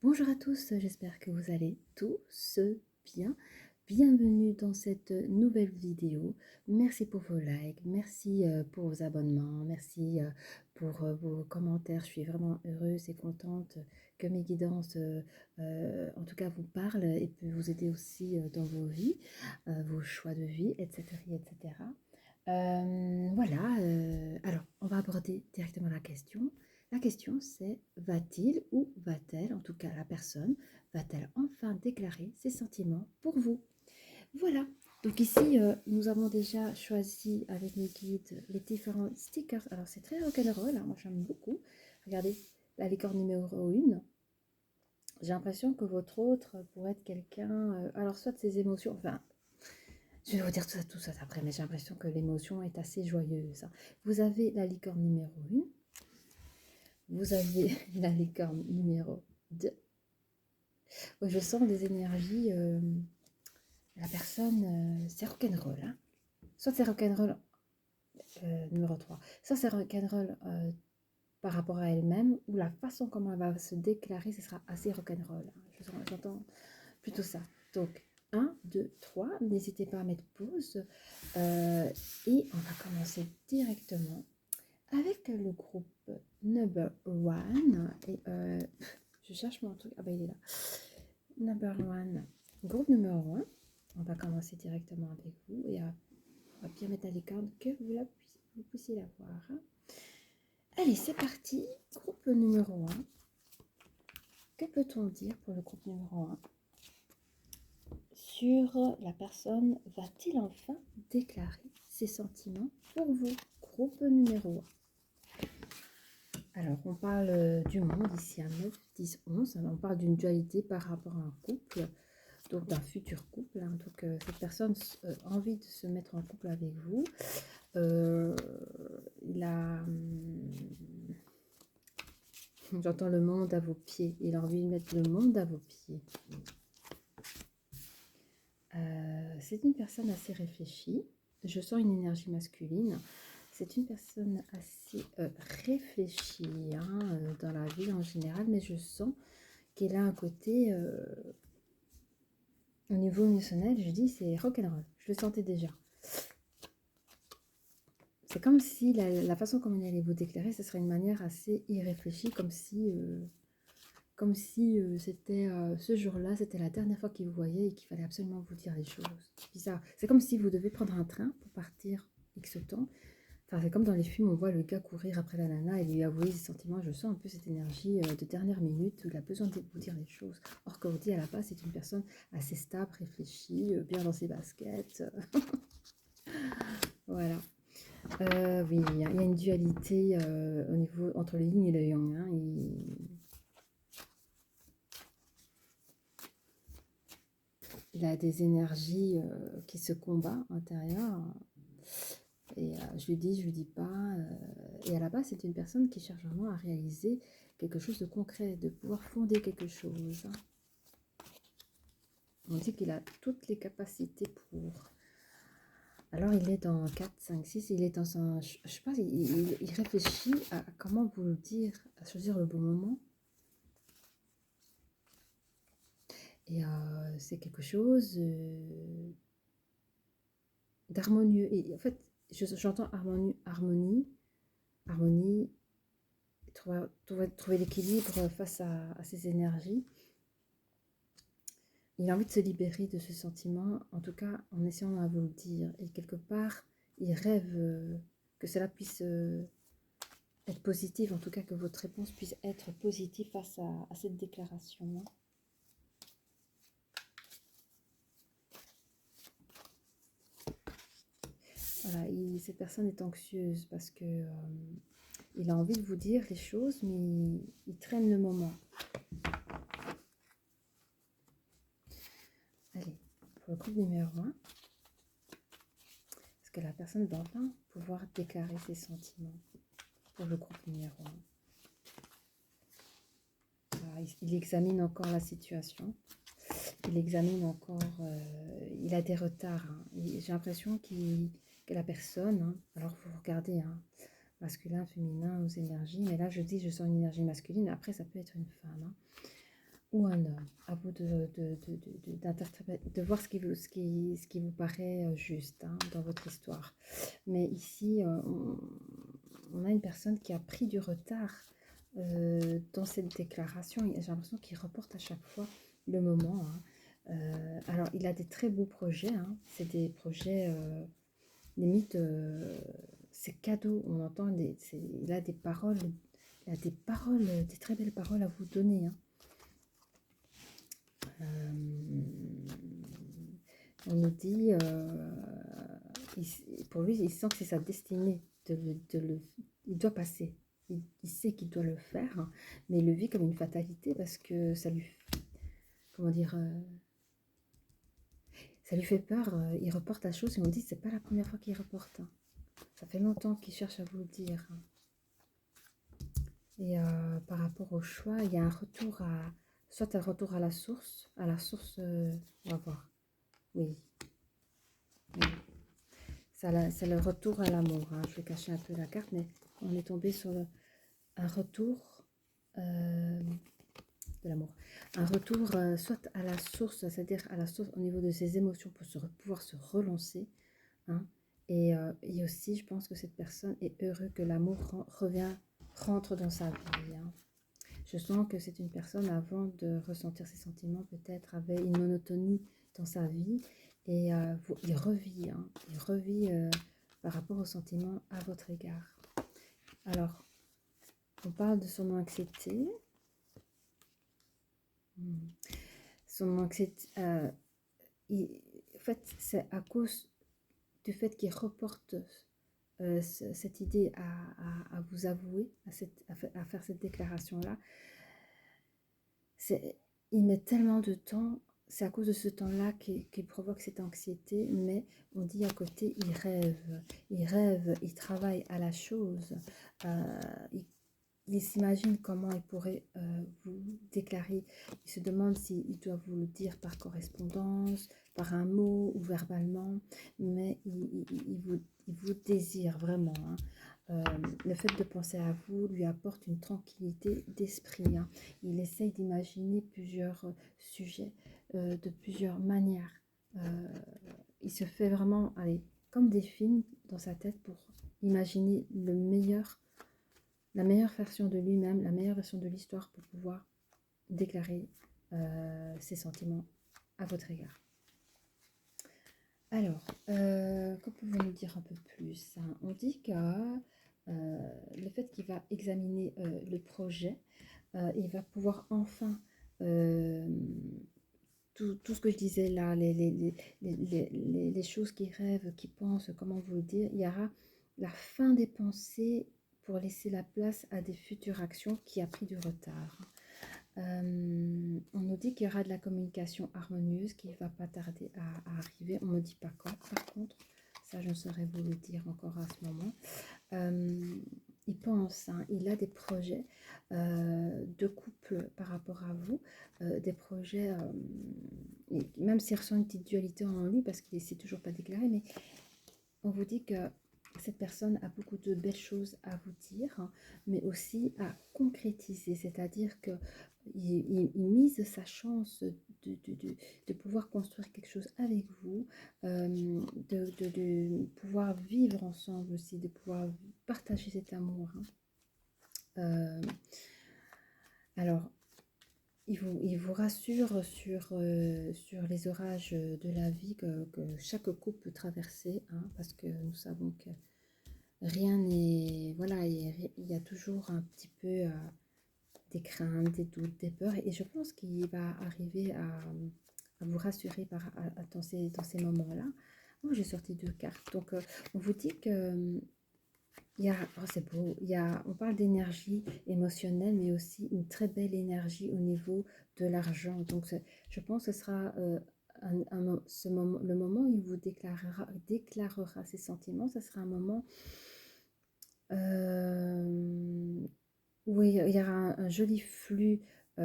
Bonjour à tous, j'espère que vous allez tous bien. Bienvenue dans cette nouvelle vidéo. Merci pour vos likes, merci pour vos abonnements, merci pour vos commentaires. Je suis vraiment heureuse et contente que mes guidances, en tout cas, vous parlent et peuvent vous aider aussi dans vos vies, vos choix de vie, etc. etc. Voilà, alors on va aborder directement la question. La question c'est, va-t-il ou va-t-elle, en tout cas la personne, va-t-elle enfin déclarer ses sentiments pour vous? Voilà, donc ici nous avons déjà choisi avec mes guides les différents stickers. Alors c'est très rock'n'roll, hein, moi j'aime beaucoup. Regardez, la licorne numéro 1. J'ai l'impression que votre autre pourrait être quelqu'un, alors soit de ses émotions, enfin je vais vous dire tout ça après, mais j'ai l'impression que l'émotion est assez joyeuse, hein. Vous avez la licorne numéro 1. Vous avez la licorne numéro 2. Ouais, je sens des énergies. La personne, c'est rock'n'roll, hein. Soit c'est rock'n'roll numéro 3. Soit c'est rock'n'roll par rapport à elle-même, ou la façon comment elle va se déclarer, ce sera assez rock'n'roll, hein. J'entends plutôt ça. Donc, 1, 2, 3. N'hésitez pas à mettre pause. Et on va commencer directement avec le groupe Number One. Et je cherche mon truc. Ah bah il est là. Number One. Groupe numéro 1. On va commencer directement avec vous. Et on va bien mettre à l'écart que vous puissiez la voir, hein. Allez, c'est parti. Groupe numéro 1. Que peut-on dire pour le groupe numéro 1 sur la personne? Va-t-il enfin déclarer ses sentiments pour vous? Groupe numéro 1. Alors, on parle du monde ici à 9, 10, 11. Alors, on parle d'une dualité par rapport à un couple, donc d'un futur couple, hein. Donc, cette personne a envie de se mettre en couple avec vous. Il a... J'entends le monde à vos pieds. Il a envie de mettre le monde à vos pieds. C'est une personne assez réfléchie. Je sens une énergie masculine. C'est une personne assez réfléchie, hein, dans la vie en général, mais je sens qu'elle a un côté, au niveau émotionnel, je dis c'est rock'n'roll. Je le sentais déjà. C'est comme si la façon comme elle allait vous déclarer, ce serait une manière assez irréfléchie, comme si c'était ce jour-là, c'était la dernière fois qu'il vous voyait et qu'il fallait absolument vous dire les choses. C'est bizarre. C'est comme si vous devez prendre un train pour partir X temps. Enfin, c'est comme dans les films, on voit le gars courir après la nana et lui avouer ses sentiments. Je sens un peu cette énergie de dernière minute où il a besoin de vous dire les choses. Or, Cordy, à la base, c'est une personne assez stable, réfléchie, bien dans ses baskets. Voilà. Oui, il y a une dualité au niveau entre le yin et le yang, hein. Il a des énergies qui se combattent à l'intérieur. Et je lui dis, je lui dis pas. Et à la base, c'est une personne qui cherche vraiment à réaliser quelque chose de concret, de pouvoir fonder quelque chose. On dit qu'il a toutes les capacités pour. Alors, il est dans 4, 5, 6. Il est dans un. Je sais pas, il réfléchit à comment vous le dire, à choisir le bon moment. Et c'est quelque chose d'harmonieux. Et en fait, j'entends harmonie, trouver l'équilibre face à ces énergies. Il a envie de se libérer de ce sentiment, en tout cas en essayant à vous le dire. Et quelque part, il rêve que cela puisse être positif, en tout cas que votre réponse puisse être positive face à cette déclaration. Voilà, cette personne est anxieuse parce que il a envie de vous dire les choses, mais il traîne le moment. Allez, pour le groupe numéro 1, est-ce que la personne va enfin pouvoir déclarer ses sentiments pour le groupe numéro 1? Voilà, il examine encore la situation. Il examine encore, il a des retards, hein. J'ai l'impression que la personne, hein, alors vous regardez, hein, masculin, féminin, aux énergies, mais là je dis je sens une énergie masculine, après ça peut être une femme, hein. ou un homme. À vous de voir ce qui vous paraît juste hein, dans votre histoire. Mais ici, on a une personne qui a pris du retard dans cette déclaration. J'ai l'impression qu'il reporte à chaque fois le moment. Hein. Alors, il a des très beaux projets. Hein. C'est des projets limite, c'est cadeau. On entend, il a des paroles, des très belles paroles à vous donner. Hein. On nous dit, pour lui, il sent que c'est sa destinée il doit passer. Il sait qu'il doit le faire, hein, mais il le vit comme une fatalité parce que ça lui, comment dire, ça lui fait peur. Il reporte la chose et on dit c'est pas la première fois qu'il reporte. Hein. Ça fait longtemps qu'il cherche à vous le dire. Hein. Et par rapport au choix, il y a un retour soit un retour à la source, on va voir. Oui, oui. C'est le retour à l'amour. Hein. Je vais cacher un peu la carte, mais on est tombé sur un retour de l'amour. Un retour soit à la source, c'est-à-dire à la source au niveau de ses émotions pour pouvoir se relancer. Hein. Et aussi, je pense que cette personne est heureuse que l'amour rentre dans sa vie. Hein. Je sens que c'est une personne, avant de ressentir ses sentiments, peut-être avait une monotonie dans sa vie. Et il revit, hein, il revit par rapport aux sentiments à votre égard. Alors, on parle de son anxiété. Son anxiété, en fait, c'est à cause du fait qu'il reporte cette idée à vous avouer, à faire cette déclaration-là. Il met tellement de temps, c'est à cause de ce temps-là qu'il provoque cette anxiété, mais on dit à côté, il rêve, il travaille à la chose, il s'imagine comment il pourrait vous déclarer, il se demande s'il doit vous le dire par correspondance, par un mot ou verbalement, mais il vous désire vraiment. Hein. Le fait de penser à vous lui apporte une tranquillité d'esprit. Hein. Il essaye d'imaginer plusieurs sujets de plusieurs manières. Il se fait vraiment, allez, comme des films dans sa tête pour imaginer la meilleure version de lui-même, la meilleure version de l'histoire pour pouvoir déclarer ses sentiments à votre égard. Alors, que pouvons-nous dire un peu plus hein? On dit que le fait qu'il va examiner le projet, il va pouvoir enfin tout ce que je disais là, les choses qu'il rêve, qu'il pense, comment vous le dire, il y aura la fin des pensées pour laisser la place à des futures actions qui a pris du retard. On nous dit qu'il y aura de la communication harmonieuse qui ne va pas tarder à arriver. On ne me dit pas quand, par contre. Ça, je ne saurais vous le dire encore à ce moment. Il pense, hein, il a des projets de couple par rapport à vous, des projets, même s'il ressent une petite dualité en lui, parce qu'il ne s'est toujours pas déclaré, mais on vous dit que cette personne a beaucoup de belles choses à vous dire, hein, mais aussi à concrétiser, c'est-à-dire que il mise sa chance de pouvoir construire quelque chose avec vous, de pouvoir vivre ensemble aussi, de pouvoir partager cet amour. Hein. Alors, il vous rassure sur les orages de la vie que chaque couple peut traverser, hein, parce que nous savons que rien n'est... Voilà, il y a toujours un petit peu des craintes, des doutes, des peurs. Et je pense qu'il va arriver à vous rassurer dans ces moments-là. Oh, j'ai sorti 2 cartes. Donc, on vous dit que... oh, c'est beau, on parle d'énergie émotionnelle, mais aussi une très belle énergie au niveau de l'argent. Donc, je pense que ce sera le moment où il vous déclarera ses sentiments. Ce sera un moment où il y aura un joli flux. Je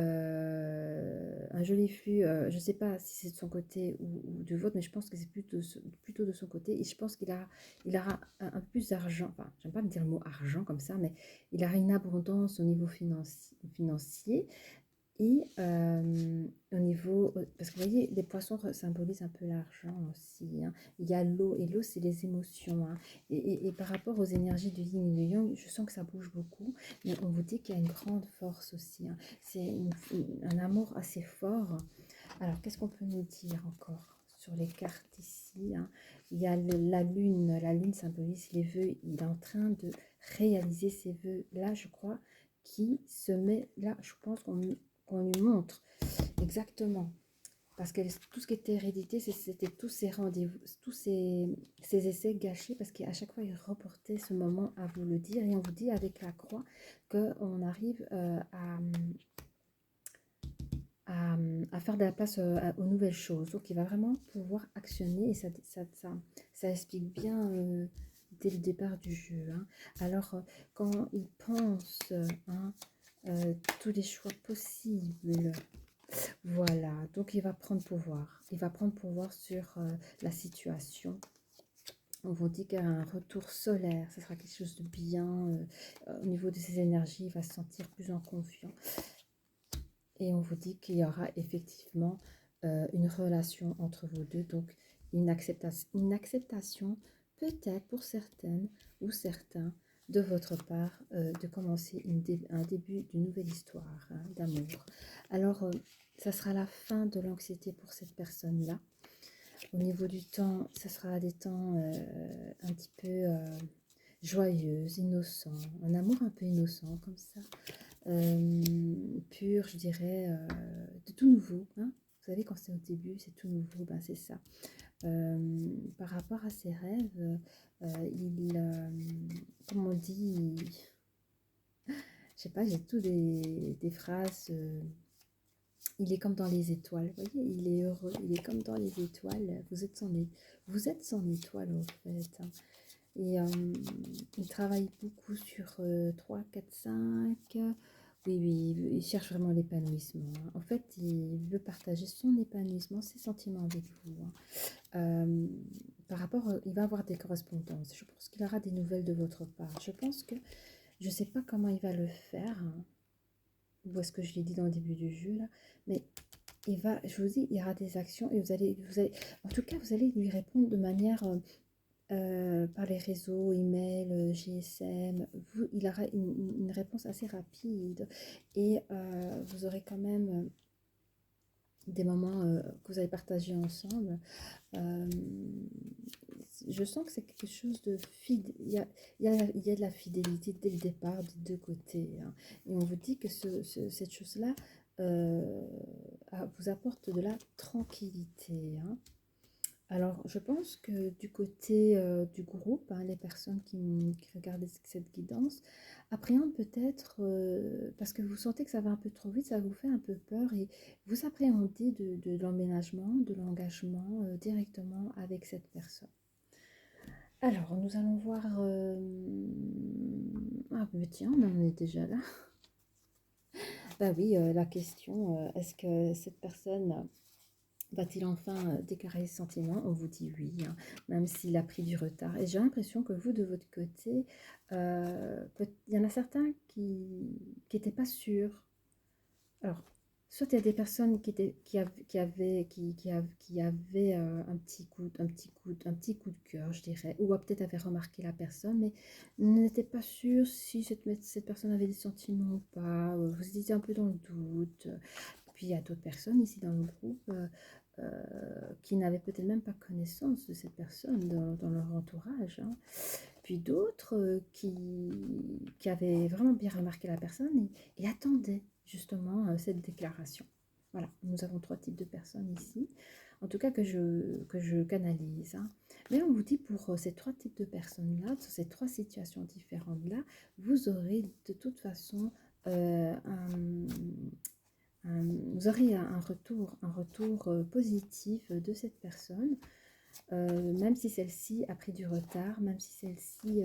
ne sais pas si c'est de son côté ou du vôtre, mais je pense que c'est plutôt de son côté. Et je pense qu'il aura un peu plus d'argent. Enfin, j'aime pas dire le mot argent comme ça, mais il aura une abondance au niveau financier. Et au niveau, parce que vous voyez, les poissons symbolisent un peu l'argent aussi, hein. Il y a l'eau, et l'eau, c'est les émotions, hein. Et par rapport aux énergies du yin et du yang, je sens que ça bouge beaucoup, mais on vous dit qu'il y a une grande force aussi, hein. C'est un amour assez fort. Alors, qu'est-ce qu'on peut nous dire encore sur les cartes ici, hein? Il y a la lune symbolise les vœux, il est en train de réaliser ses vœux. Là, je crois qu'il se met, là, je pense qu'on lui montre exactement. Parce que tout ce qui était hérédité, c'était tous ces rendez-vous, tous ces essais gâchés, parce qu'à chaque fois, il reportait ce moment à vous le dire. Et on vous dit avec la croix qu'on arrive à faire de la place aux nouvelles choses. Donc, il va vraiment pouvoir actionner et ça explique bien dès le départ du jeu, hein. Alors, quand il pense hein, tous les choix possibles, voilà, donc il va prendre pouvoir. Il va prendre pouvoir sur la situation. On vous dit qu'il y a un retour solaire, ce sera quelque chose de bien. Au niveau de ses énergies, il va se sentir plus en confiance. Et on vous dit qu'il y aura effectivement une relation entre vous deux, donc une acceptation peut-être pour certaines ou certains de votre part de commencer un début d'une nouvelle histoire hein, d'amour. Alors, ça sera la fin de l'anxiété pour cette personne-là. Au niveau du temps, ça sera des temps un petit peu joyeux, innocents, un amour un peu innocent comme ça. Pur, je dirais, de tout nouveau. Hein. Vous savez, quand c'est au début, c'est tout nouveau, ben c'est ça. Par rapport à ses rêves, comme on dit, je sais pas, j'ai tout des phrases. Il est comme dans les étoiles, vous voyez, il est heureux, il est comme dans les étoiles. Vous êtes son étoile en fait. Hein. Et il travaille beaucoup sur 3, 4, 5. Oui, oui, il cherche vraiment l'épanouissement. Hein. En fait, il veut partager son épanouissement, ses sentiments avec vous. Hein. Par rapport, il va avoir des correspondances. Je pense qu'il aura des nouvelles de votre part. Je pense que, je ne sais pas comment il va le faire. Hein. Ou est-ce que je l'ai dit dans le début du jeu, là. Mais je vous dis, il y aura des actions et en tout cas, vous allez lui répondre de manière... par les réseaux, email, GSM, il aura une réponse assez rapide et vous aurez quand même des moments que vous allez partager ensemble. Je sens que c'est quelque chose de fidèle. Il y a de la fidélité dès le départ des deux côtés. Hein. Et on vous dit que cette chose-là vous apporte de la tranquillité. Hein. Alors, je pense que du côté du groupe, hein, les personnes qui regardent cette guidance appréhendent peut-être, parce que vous sentez que ça va un peu trop vite, ça vous fait un peu peur et vous appréhendez de l'emménagement, de l'engagement directement avec cette personne. Alors, nous allons voir... Ah, mais tiens, on en est déjà là. Bah oui, la question, est-ce que cette personne... Va-t-il enfin déclarer ses sentiments? On vous dit oui, hein, même s'il a pris du retard. Et j'ai l'impression que vous, de votre côté, il y en a certains qui n'étaient pas sûrs. Alors, soit il y a des personnes qui avaient un petit coup de cœur, je dirais, ou peut-être avaient remarqué la personne, mais n'étaient pas sûrs si cette personne avait des sentiments ou pas. Vous étiez un peu dans le doute. Puis il y a d'autres personnes ici dans le groupe qui n'avaient peut-être même pas connaissance de cette personne dans leur entourage. Hein. Puis d'autres qui avaient vraiment bien remarqué la personne et attendaient justement cette déclaration. Voilà, nous avons 3 types de personnes ici, en tout cas que je canalise. Hein. Mais on vous dit pour ces 3 types de personnes-là, sur ces 3 situations différentes-là, vous aurez de toute façon vous aurez un retour positif de cette personne, même si celle-ci a pris du retard, même si celle-ci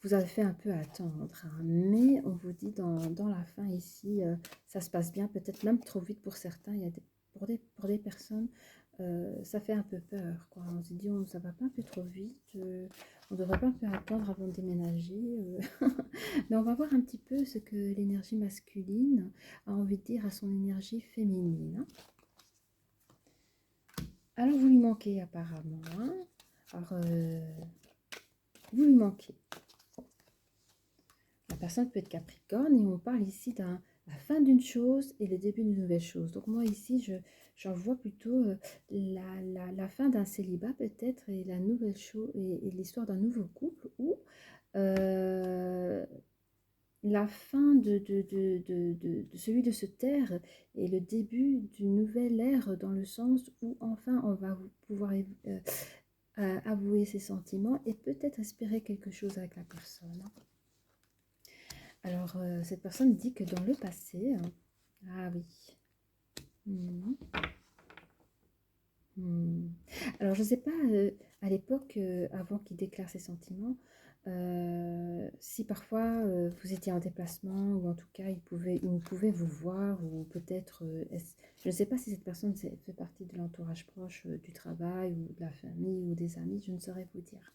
vous avez fait un peu attendre. Hein. Mais on vous dit dans la fin ici, ça se passe bien, peut-être même trop vite pour certains. Il y a pour des personnes, ça fait un peu peur, quoi. On se dit, ça va pas un peu trop vite, on devrait pas un peu attendre avant de déménager. Mais on va voir un petit peu ce que l'énergie masculine a envie de dire à son énergie féminine, hein. Alors, vous lui manquez apparemment, hein. Alors, vous lui manquez. La personne peut être Capricorne et on parle ici de la fin d'une chose et le début d'une nouvelle chose. Donc moi ici, j'en vois plutôt la fin d'un célibat peut-être et la nouvelle chose et l'histoire d'un nouveau couple ou la fin de celui de se taire et le début d'une nouvelle ère dans le sens où enfin on va pouvoir avouer ses sentiments et peut-être espérer quelque chose avec la personne. Alors, cette personne dit que dans le passé, ah oui. Mhm. Mhm. Alors, je ne sais pas, à l'époque, avant qu'il déclare ses sentiments, si parfois vous étiez en déplacement ou en tout cas il pouvait vous voir ou peut-être, je ne sais pas si cette personne fait partie de l'entourage proche du travail ou de la famille ou des amis, je ne saurais vous dire.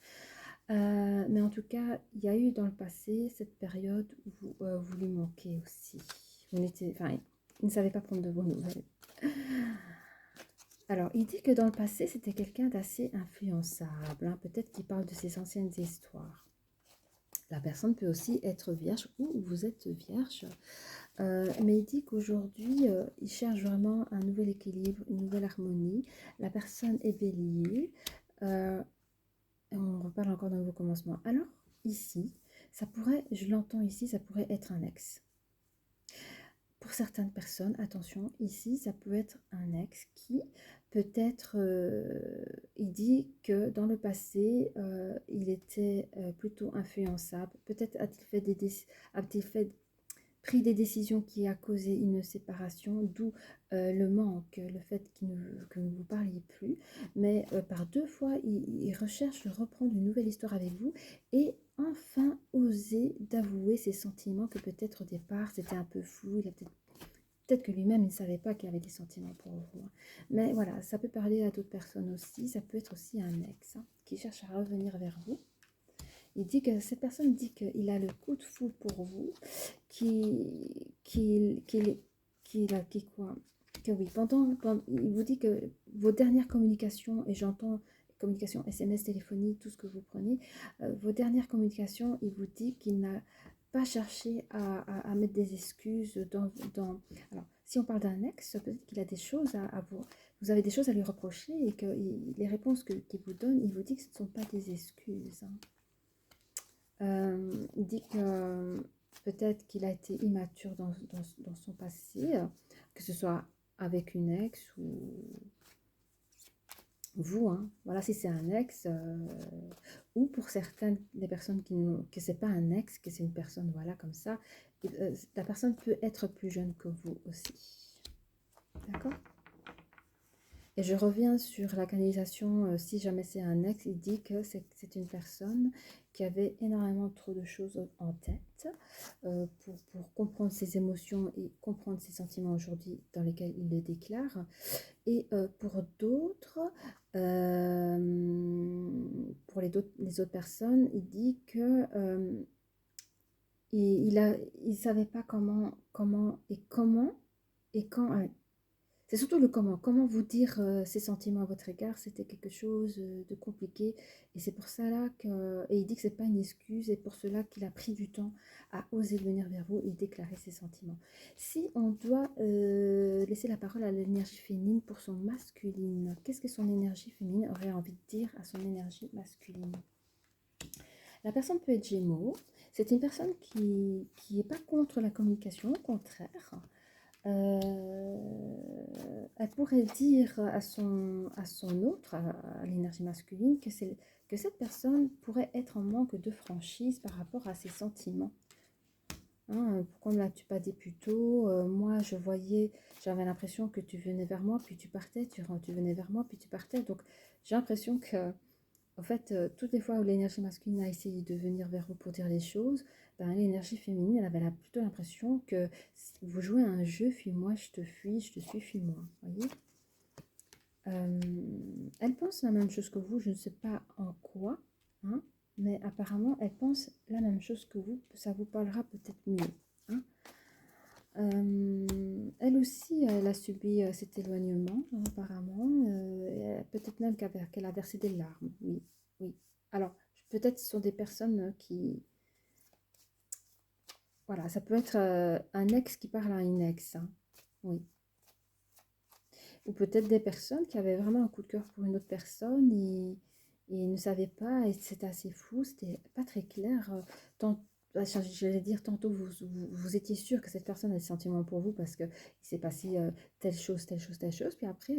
Mais en tout cas, il y a eu dans le passé cette période où vous lui manquez aussi. Enfin, il ne savait pas prendre de vos nouvelles. Alors, il dit que dans le passé, c'était quelqu'un d'assez influençable, hein. Peut-être qu'il parle de ses anciennes histoires. La personne peut aussi être vierge ou vous êtes vierge. Mais il dit qu'aujourd'hui, il cherche vraiment un nouvel équilibre, une nouvelle harmonie. La personne est bélier. On reparle encore d'un nouveau commencement. Alors, ici, ça pourrait, je l'entends ici, ça pourrait être un ex. Pour certaines personnes, attention, ici, ça peut être un ex qui, peut-être, il dit que dans le passé, il était plutôt influençable. Peut-être a-t-il pris des décisions qui a causé une séparation, d'où le manque, le fait que ne vous parliez plus. Mais par deux fois, il recherche de reprendre une nouvelle histoire avec vous et enfin oser d'avouer ses sentiments que peut-être au départ c'était un peu flou, il a peut-être que lui-même il ne savait pas qu'il avait des sentiments pour vous. Mais voilà, ça peut parler à d'autres personnes aussi, ça peut être aussi un ex, hein, qui cherche à revenir vers vous. Il dit que cette personne dit qu'il a le coup de foudre pour vous, qu'il quoi que oui, il vous dit que vos dernières communications, et j'entends communication SMS, téléphonie, tout ce que vous prenez, vos dernières communications, il vous dit qu'il n'a pas cherché à mettre des excuses Alors, si on parle d'un ex, peut-être qu'il a des choses à vous avez des choses à lui reprocher et que les réponses qu'il vous donne, il vous dit que ce ne sont pas des excuses, hein. Il dit que peut-être qu'il a été immature dans son passé, que ce soit avec une ex ou vous, hein. Voilà, si c'est un ex, ou pour certaines des personnes que c'est pas un ex, que c'est une personne, voilà, comme ça, la personne peut être plus jeune que vous aussi. D'accord? Et je reviens sur la canalisation, si jamais c'est un ex, il dit que c'est une personne qui avait énormément trop de choses en tête pour comprendre ses émotions et comprendre ses sentiments aujourd'hui dans lesquels il les déclare. Et pour d'autres, pour les autres personnes, il dit que il savait pas comment et quand. C'est surtout le comment. Comment vous dire ses sentiments à votre égard, c'était quelque chose de compliqué. Et c'est pour ça là que... Et il dit que c'est pas une excuse et pour cela qu'il a pris du temps à oser venir vers vous et déclarer ses sentiments. Si on doit laisser la parole à l'énergie féminine pour son masculine, qu'est-ce que son énergie féminine aurait envie de dire à son énergie masculine? La personne peut être Gémeaux. C'est une personne qui n'est pas contre la communication, au contraire. Elle pourrait dire à son autre, à l'énergie masculine, que cette personne pourrait être en manque de franchise par rapport à ses sentiments. Hein, pourquoi ne l'as-tu pas dit plus tôt? Moi, j'avais l'impression que tu venais vers moi, puis tu partais, tu venais vers moi, puis tu partais. Donc, j'ai l'impression que en fait, toutes les fois où l'énergie masculine a essayé de venir vers vous pour dire les choses, ben, l'énergie féminine, elle avait plutôt l'impression que vous jouez à un jeu, fuis-moi, je te fuis, je te suis, fuis-moi. Voyez? Elle pense la même chose que vous, je ne sais pas en quoi, hein, mais apparemment, elle pense la même chose que vous, ça vous parlera peut-être mieux. Hein. Elle aussi, elle a subi cet éloignement, hein, apparemment, peut-être même qu'elle a versé des larmes, oui, oui. Alors, peut-être ce sont des personnes qui... Voilà, ça peut être un ex qui parle à une ex, hein, oui. Ou peut-être des personnes qui avaient vraiment un coup de cœur pour une autre personne et ne savaient pas, et c'était assez flou, c'était pas très clair. J'allais dire, tantôt vous étiez sûr que cette personne a des sentiments pour vous parce qu'il s'est passé telle chose, telle chose, telle chose, puis après,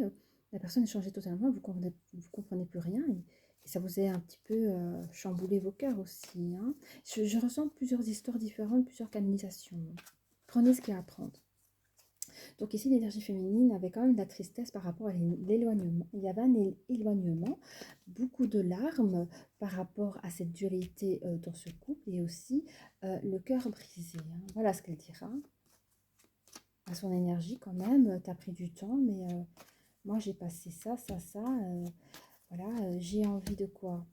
la personne a changé totalement, vous comprenez plus rien, et ça vous a un petit peu chamboulé vos cœurs aussi. Hein. Je ressens plusieurs histoires différentes, plusieurs canalisations. Prenez ce qu'il y a à prendre. Donc ici, l'énergie féminine avait quand même de la tristesse par rapport à l'éloignement. Il y avait un éloignement, beaucoup de larmes par rapport à cette dualité dans ce couple et aussi le cœur brisé. Hein. Voilà ce qu'elle dira. À son énergie quand même, tu as pris du temps, mais moi j'ai passé ça, voilà, j'ai envie de quoi?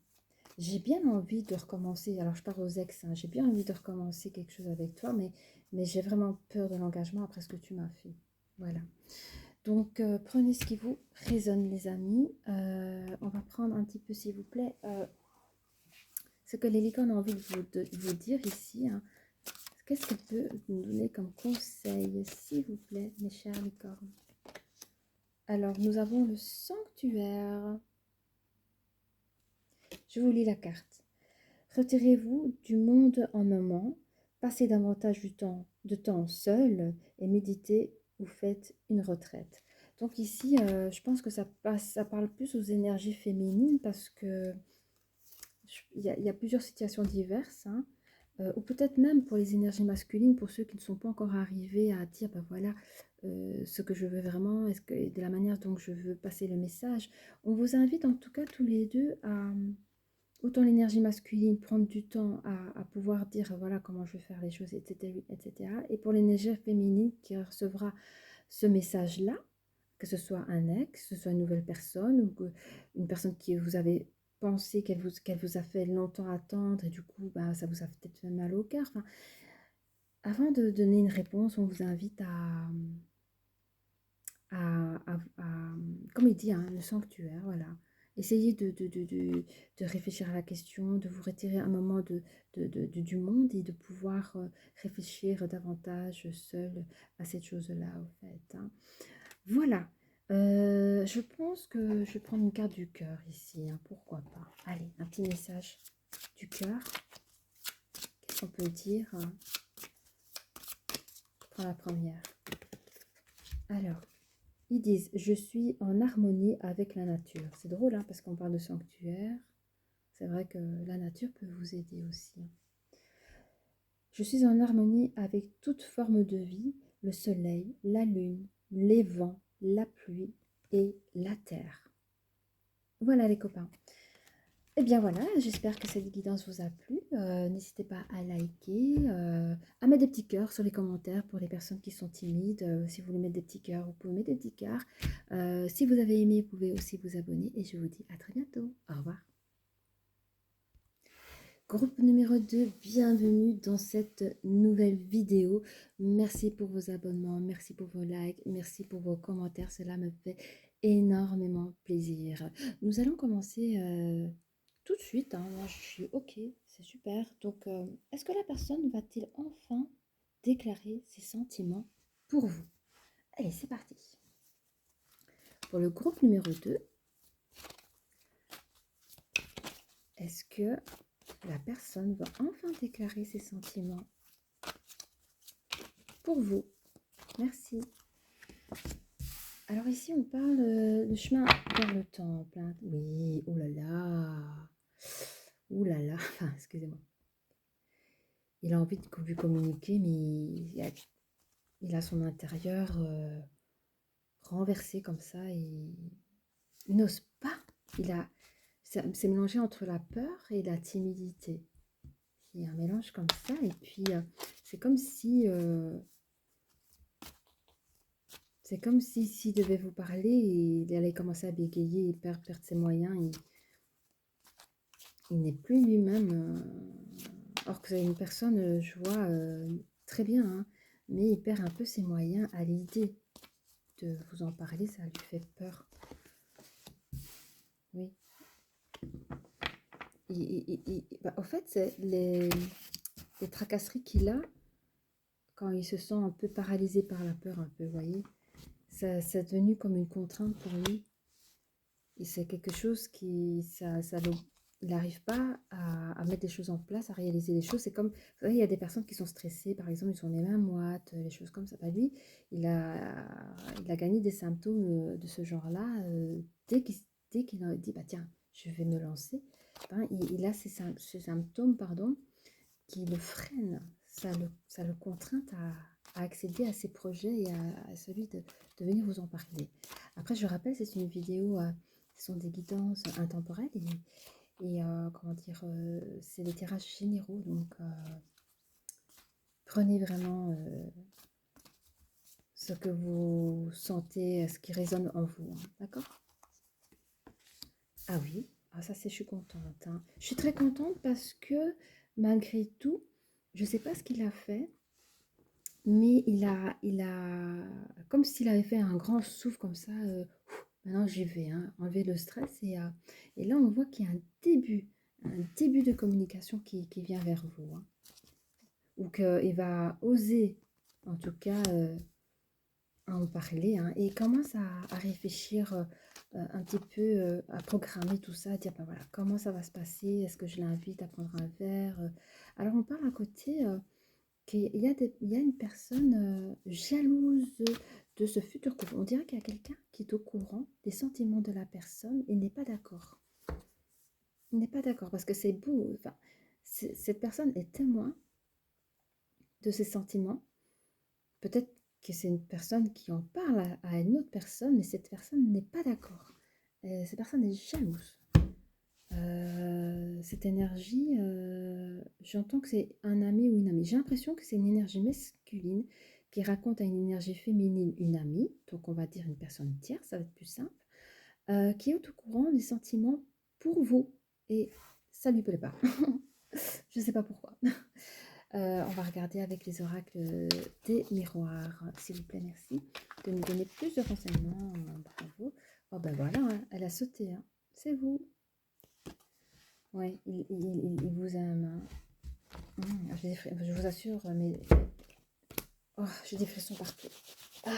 J'ai bien envie de recommencer, alors je pars aux ex, hein, j'ai bien envie de recommencer quelque chose avec toi, mais j'ai vraiment peur de l'engagement après ce que tu m'as fait. Voilà. Donc, prenez ce qui vous résonne, les amis. On va prendre un petit peu, s'il vous plaît, ce que les licornes ont envie de vous dire ici. Hein. Qu'est-ce qu'elle peut nous donner comme conseil, s'il vous plaît, mes chers licornes? Alors, nous avons le sanctuaire. Je vous lis la carte. Retirez-vous du monde en moment, passez davantage de temps seul et méditez ou faites une retraite. Donc ici, je pense que ça parle plus aux énergies féminines parce que il y a plusieurs situations diverses, hein, ou peut-être même pour les énergies masculines, pour ceux qui ne sont pas encore arrivés à dire, ben voilà, ce que je veux vraiment, est-ce que de la manière dont je veux passer le message. On vous invite en tout cas tous les deux à autant l'énergie masculine, prendre du temps à pouvoir dire voilà comment je vais faire les choses, etc. etc. Et pour l'énergie féminine qui recevra ce message-là, que ce soit un ex, que ce soit une nouvelle personne, ou une personne qui vous avez pensé qu'elle vous a fait longtemps attendre, et du coup, bah, ça vous a peut-être fait mal au cœur. Enfin, avant de donner une réponse, on vous invite comme il dit, hein, le sanctuaire, voilà. Essayez de réfléchir à la question, de vous retirer un moment du monde et de pouvoir réfléchir davantage seul à cette chose-là, au fait. Hein. Voilà. Je pense que je vais prendre une carte du cœur ici, hein, pourquoi pas. Allez, un petit message du cœur. Qu'est-ce qu'on peut dire? Je prends la première. Alors, ils disent, je suis en harmonie avec la nature. C'est drôle, hein, parce qu'on parle de sanctuaire. C'est vrai que la nature peut vous aider aussi. Je suis en harmonie avec toute forme de vie, le soleil, la lune, les vents, la pluie et la terre. Voilà les copains. Et bien voilà, j'espère que cette guidance vous a plu. N'hésitez pas à liker, à mettre des petits cœurs sur les commentaires pour les personnes qui sont timides. Si vous voulez mettre des petits cœurs, vous pouvez mettre des petits cœurs. Si vous avez aimé, vous pouvez aussi vous abonner. Et je vous dis à très bientôt. Au revoir. Groupe numéro 2, bienvenue dans cette nouvelle vidéo. Merci pour vos abonnements, merci pour vos likes, merci pour vos commentaires. Cela me fait énormément plaisir. Nous allons commencer... tout de suite, hein, moi je suis ok, c'est super. Donc, est-ce que la personne va-t-il enfin déclarer ses sentiments pour vous? Allez, c'est parti. Pour le groupe numéro 2, est-ce que la personne va enfin déclarer ses sentiments pour vous? Merci. Alors ici, on parle de chemin vers le temple. Hein. Oui, oh là là. Oh là là, enfin, excusez-moi. Il a envie de lui communiquer, mais il a son intérieur renversé comme ça et il n'ose pas. C'est mélangé entre la peur et la timidité. Il y a un mélange comme ça et puis c'est comme si C'est comme si s'il devait vous parler, il allait commencer à bégayer, perdre ses moyens. Il n'est plus lui-même. Or que c'est une personne, je vois, très bien, hein, mais il perd un peu ses moyens à l'idée de vous en parler, ça lui fait peur. Oui. En fait, c'est les tracasseries qu'il a quand il se sent un peu paralysé par la peur, un peu, vous voyez. C'est devenu comme une contrainte pour lui. Et c'est quelque chose qui, il n'arrive pas à mettre des choses en place, à réaliser les choses. C'est comme, vous savez, il y a des personnes qui sont stressées, par exemple, ils ont les mains moites, les choses comme ça. Bah, lui, il a gagné des symptômes de ce genre-là. Dès qu'il a dit, bah tiens, je vais me lancer, ben, il a ces symptômes, pardon, qui le freinent. Ça le contraint à accéder à ses projets et à celui de venir vous en parler. Après, je rappelle, c'est une vidéo, ce sont des guidances intemporelles et comment dire, c'est des tirages généraux. Donc, prenez vraiment ce que vous sentez, ce qui résonne en vous. Hein, d'accord? Ah oui, ah ça c'est, je suis contente. Hein. Je suis très contente parce que malgré tout, je ne sais pas ce qu'il a fait, mais il a comme s'il avait fait un grand souffle comme ça. Maintenant j'y vais, hein, enlever le stress et là on voit qu'il y a un début de communication qui vient vers vous, hein, ou qu'il va oser, en tout cas, à en parler, hein, et il commence à réfléchir un petit peu, à programmer tout ça, à dire ben voilà, comment ça va se passer, est-ce que je l'invite à prendre un verre. Alors on parle à côté. Il y a une personne jalouse de ce futur couple. On dirait qu'il y a quelqu'un qui est au courant des sentiments de la personne et n'est pas d'accord. Il n'est pas d'accord parce que c'est beau. Enfin, cette personne est témoin de ses sentiments. Peut-être que c'est une personne qui en parle à une autre personne, mais cette personne n'est pas d'accord. Cette personne est jalouse. Cette énergie, j'entends que c'est un ami ou une amie. J'ai l'impression que c'est une énergie masculine qui raconte à une énergie féminine une amie, donc on va dire une personne tierce, ça va être plus simple, qui est au courant des sentiments pour vous. Et ça lui plaît pas. Je ne sais pas pourquoi. On va regarder avec les oracles des miroirs, s'il vous plaît, merci de nous donner plus de renseignements. Bravo. Oh ben voilà, hein, elle a sauté. Hein. C'est vous. Ouais, il vous aime. Hein. Je vous assure, mais oh, j'ai des frissons partout. Ah.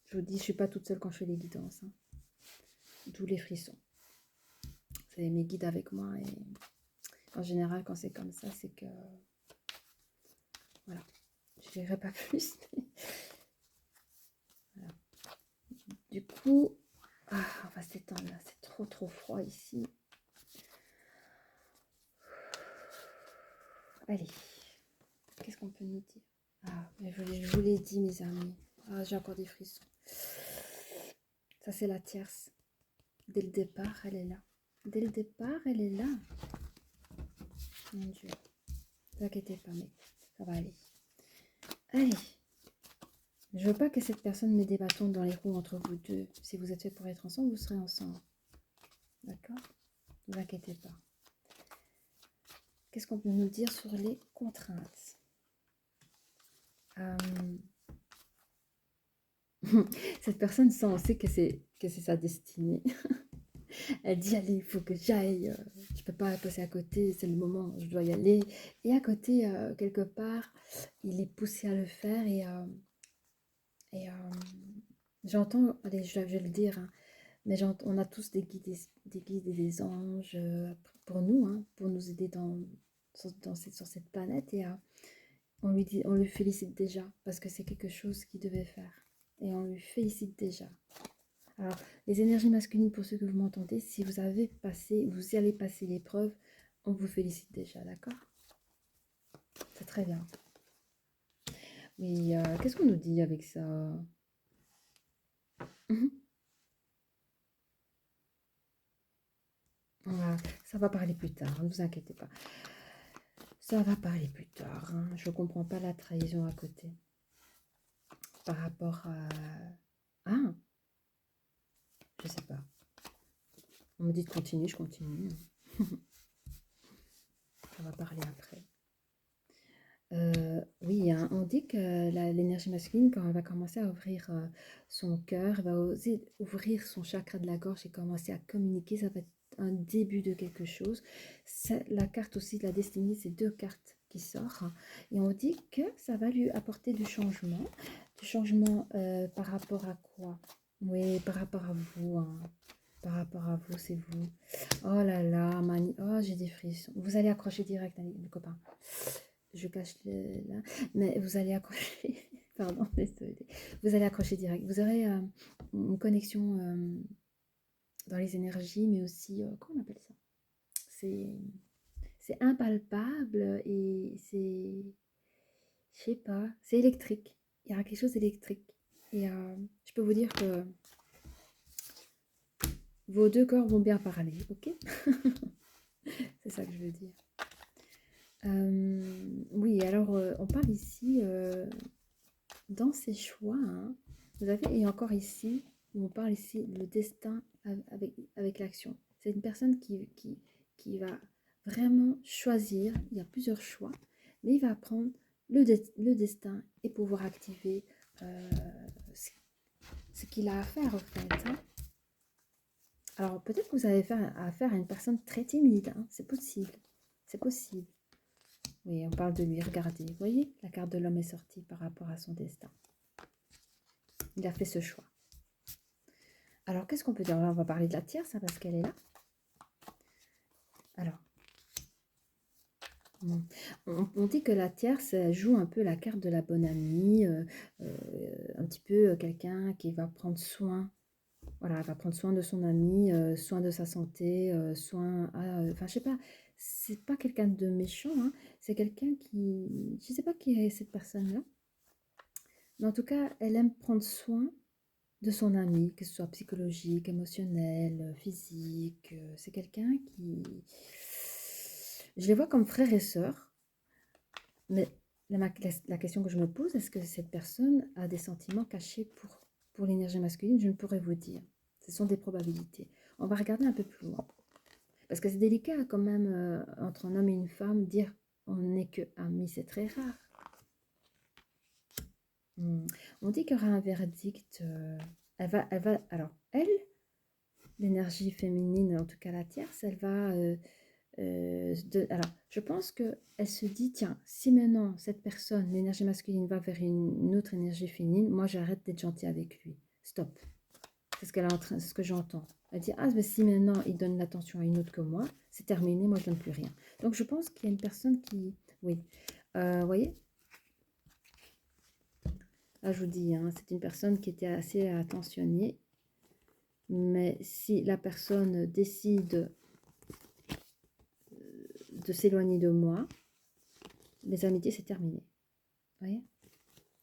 Je vous dis, je suis pas toute seule quand je fais les guidances. Hein. D'où les frissons. C'est mes guides avec moi et en général, quand c'est comme ça, c'est que voilà, je dirais pas plus. Voilà. Du coup, on va se détendre là. C'est trop froid ici. Allez, qu'est-ce qu'on peut nous dire? Ah, mais je vous l'ai dit, mes amis. Ah, j'ai encore des frissons. Ça, c'est la tierce. Dès le départ, elle est là. Dès le départ, elle est là. Mon Dieu. Ne vous inquiétez pas, mais ça va aller. Allez. Je veux pas que cette personne mette des bâtons dans les roues entre vous deux. Si vous êtes fait pour être ensemble, vous serez ensemble. D'accord? Ne vous inquiétez pas. Qu'est-ce qu'on peut nous dire sur les contraintes? Cette personne sent aussi que c'est sa destinée. Elle dit, allez, il faut que j'aille. Je ne peux pas passer à côté, c'est le moment, je dois y aller. Et à côté, quelque part, il est poussé à le faire. Et j'entends, allez, je vais le dire, hein, mais on a tous des guides et des anges pour nous, hein, pour nous aider sur cette planète. Et on lui félicite déjà, parce que c'est quelque chose qu'il devait faire. Et on lui félicite déjà. Alors, les énergies masculines, pour ceux que vous m'entendez, si vous avez passé, vous allez passer l'épreuve, on vous félicite déjà, d'accord? C'est très bien. Mais qu'est-ce qu'on nous dit avec ça? Voilà, ça va parler plus tard, ne vous inquiétez pas. Ça va parler plus tard. Hein. Je ne comprends pas la trahison à côté. Par rapport à... Ah, je sais pas. On me dit de continuer, je continue. On va parler après. Oui, hein, on dit que l'énergie masculine, quand elle va commencer à ouvrir son cœur, elle va oser ouvrir son chakra de la gorge et commencer à communiquer, ça va être un début de quelque chose. La carte aussi de la destinée, c'est 2 cartes qui sortent. Hein, et on dit que ça va lui apporter du changement. Du changement par rapport à quoi? Oui, par rapport à vous. Hein. Par rapport à vous, c'est vous. Oh là là, Mani. Oh, j'ai des frissons. Vous allez accrocher direct, les copains. Je cache là, mais vous allez accrocher, pardon, désolé. Vous allez accrocher direct. Vous aurez une connexion dans les énergies, mais aussi, comment on appelle ça? C'est impalpable et c'est, je sais pas, c'est électrique. Il y aura quelque chose d'électrique. Et je peux vous dire que vos 2 corps vont bien parler, ok? C'est ça que je veux dire. Oui, alors on parle ici dans ces choix, hein, vous avez, et encore ici, on parle ici le destin avec l'action. C'est une personne qui va vraiment choisir, il y a plusieurs choix, mais il va prendre le destin et pouvoir activer ce qu'il a à faire en fait. Hein. Alors peut-être que vous avez affaire à une personne très timide, hein, c'est possible, c'est possible. Oui, on parle de lui, regardez, vous voyez, la carte de l'homme est sortie par rapport à son destin. Il a fait ce choix. Alors, qu'est-ce qu'on peut dire? On va parler de la tierce, hein, parce qu'elle est là. Alors, on dit que la tierce joue un peu la carte de la bonne amie, un petit peu quelqu'un qui va prendre soin. Voilà, elle va prendre soin de son ami, soin de sa santé, soin... Enfin, je sais pas, c'est pas quelqu'un de méchant, hein, c'est quelqu'un qui... Je sais pas qui est cette personne-là, mais en tout cas, elle aime prendre soin de son ami, que ce soit psychologique, émotionnel, physique. C'est quelqu'un qui... Je les vois comme frères et sœurs, mais la question que je me pose, est-ce que cette personne a des sentiments cachés pour l'énergie masculine? Je ne pourrais vous dire. Ce sont des probabilités. On va regarder un peu plus loin. Parce que c'est délicat quand même, entre un homme et une femme, dire on n'est que amis, c'est très rare. On dit qu'il y aura un verdict. Alors, l'énergie féminine, en tout cas la tierce, elle va... alors, je pense qu'elle se dit, tiens, si maintenant cette personne, l'énergie masculine, va vers une autre énergie féminine, moi j'arrête d'être gentille avec lui. Stop. C'est ce qu'elle est en train, c'est ce que j'entends. Elle dit, ah, mais si maintenant il donne l'attention à une autre que moi, c'est terminé, moi je donne plus rien. Donc je pense qu'il y a une personne qui... Oui. Vous voyez? Là, je vous dis, hein, c'est une personne qui était assez attentionnée. Mais si la personne décide de s'éloigner de moi, les amitiés, c'est terminé. Vous voyez?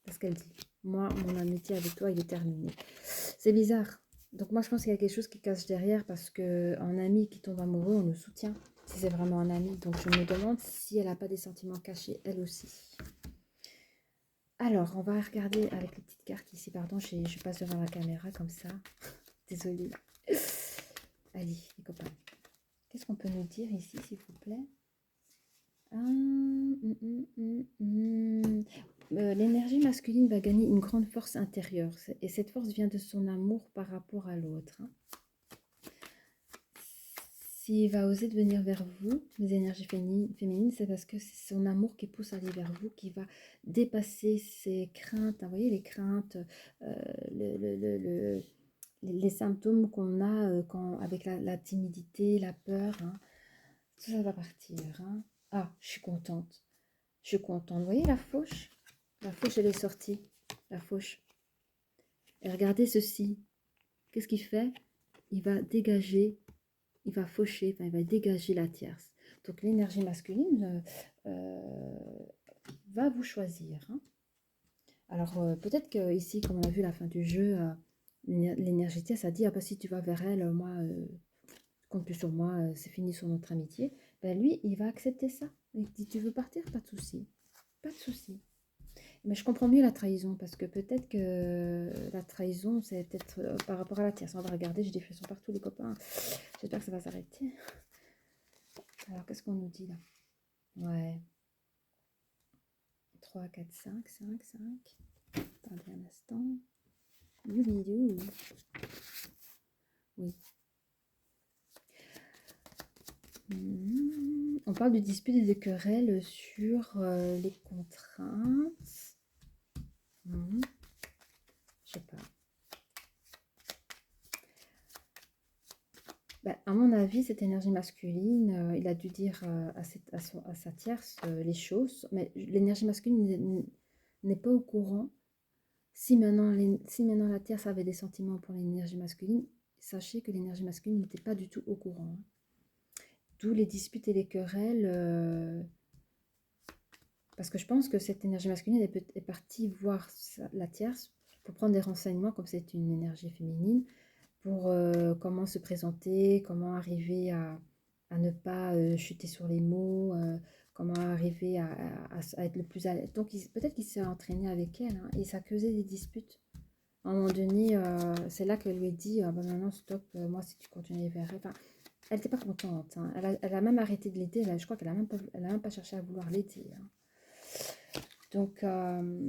C'est ce qu'elle dit. Moi, mon amitié avec toi, il est terminé. C'est bizarre. Donc moi, je pense qu'il y a quelque chose qui cache derrière parce qu'un ami qui tombe amoureux, on le soutient. Si c'est vraiment un ami. Donc je me demande si elle n'a pas des sentiments cachés, elle aussi. Alors, on va regarder avec les petites cartes ici. Pardon, je passe devant la caméra comme ça. Désolée. Allez, les copains. Qu'est-ce qu'on peut nous dire ici, s'il vous plaît? L'énergie masculine va gagner une grande force intérieure. Et cette force vient de son amour par rapport à l'autre. Hein. S'il va oser de venir vers vous, les énergies féminines, c'est parce que c'est son amour qui pousse à aller vers vous, qui va dépasser ses craintes. Vous voyez, les craintes, les symptômes qu'on a avec la timidité, la peur. Hein. Tout ça va partir. Hein. Ah, je suis contente. Je suis contente. Vous voyez la fauche? La fauche, elle est sortie. La fauche. Et regardez ceci. Qu'est-ce qu'il fait? Il va dégager, il va faucher, enfin, il va dégager la tierce. Donc l'énergie masculine va vous choisir. Hein. Alors peut-être que ici, comme on a vu à la fin du jeu, l'énergie tierce a dit, ah bah si tu vas vers elle, moi, compte plus sur moi, c'est fini sur notre amitié. Ben lui, il va accepter ça. Il dit, tu veux partir? Pas de souci. Pas de souci. Mais je comprends mieux la trahison, parce que peut-être que la trahison, c'est peut-être par rapport à la tierce. On va regarder, j'ai des frissons partout, les copains. J'espère que ça va s'arrêter. Alors, qu'est-ce qu'on nous dit là? Ouais. 3, 4, 5, 5, 5. Attendez un instant. Youbidou. Oui. On parle de disputes et de querelles sur les contraintes. Je sais pas. Bah, à mon avis, cette énergie masculine, il a dû dire à sa tierce les choses, mais l'énergie masculine n'est pas au courant. Si maintenant la tierce avait des sentiments pour l'énergie masculine, sachez que l'énergie masculine n'était pas du tout au courant. Hein. D'où les disputes et les querelles, parce que je pense que cette énergie masculine est partie voir la tierce pour prendre des renseignements, comme c'est une énergie féminine, pour comment se présenter, comment arriver à ne pas chuter sur les mots, comment arriver à être le plus à l'aise. Donc peut-être qu'il s'est entraîné avec elle hein, et ça causait des disputes. À un moment donné, c'est là qu'elle lui a dit bah, maintenant stop, moi si tu continues vers elle. Enfin, elle n'était pas contente. Hein. Elle a même arrêté de l'aider. Je crois qu'elle n'a même pas cherché à vouloir l'aider. Hein. Donc, je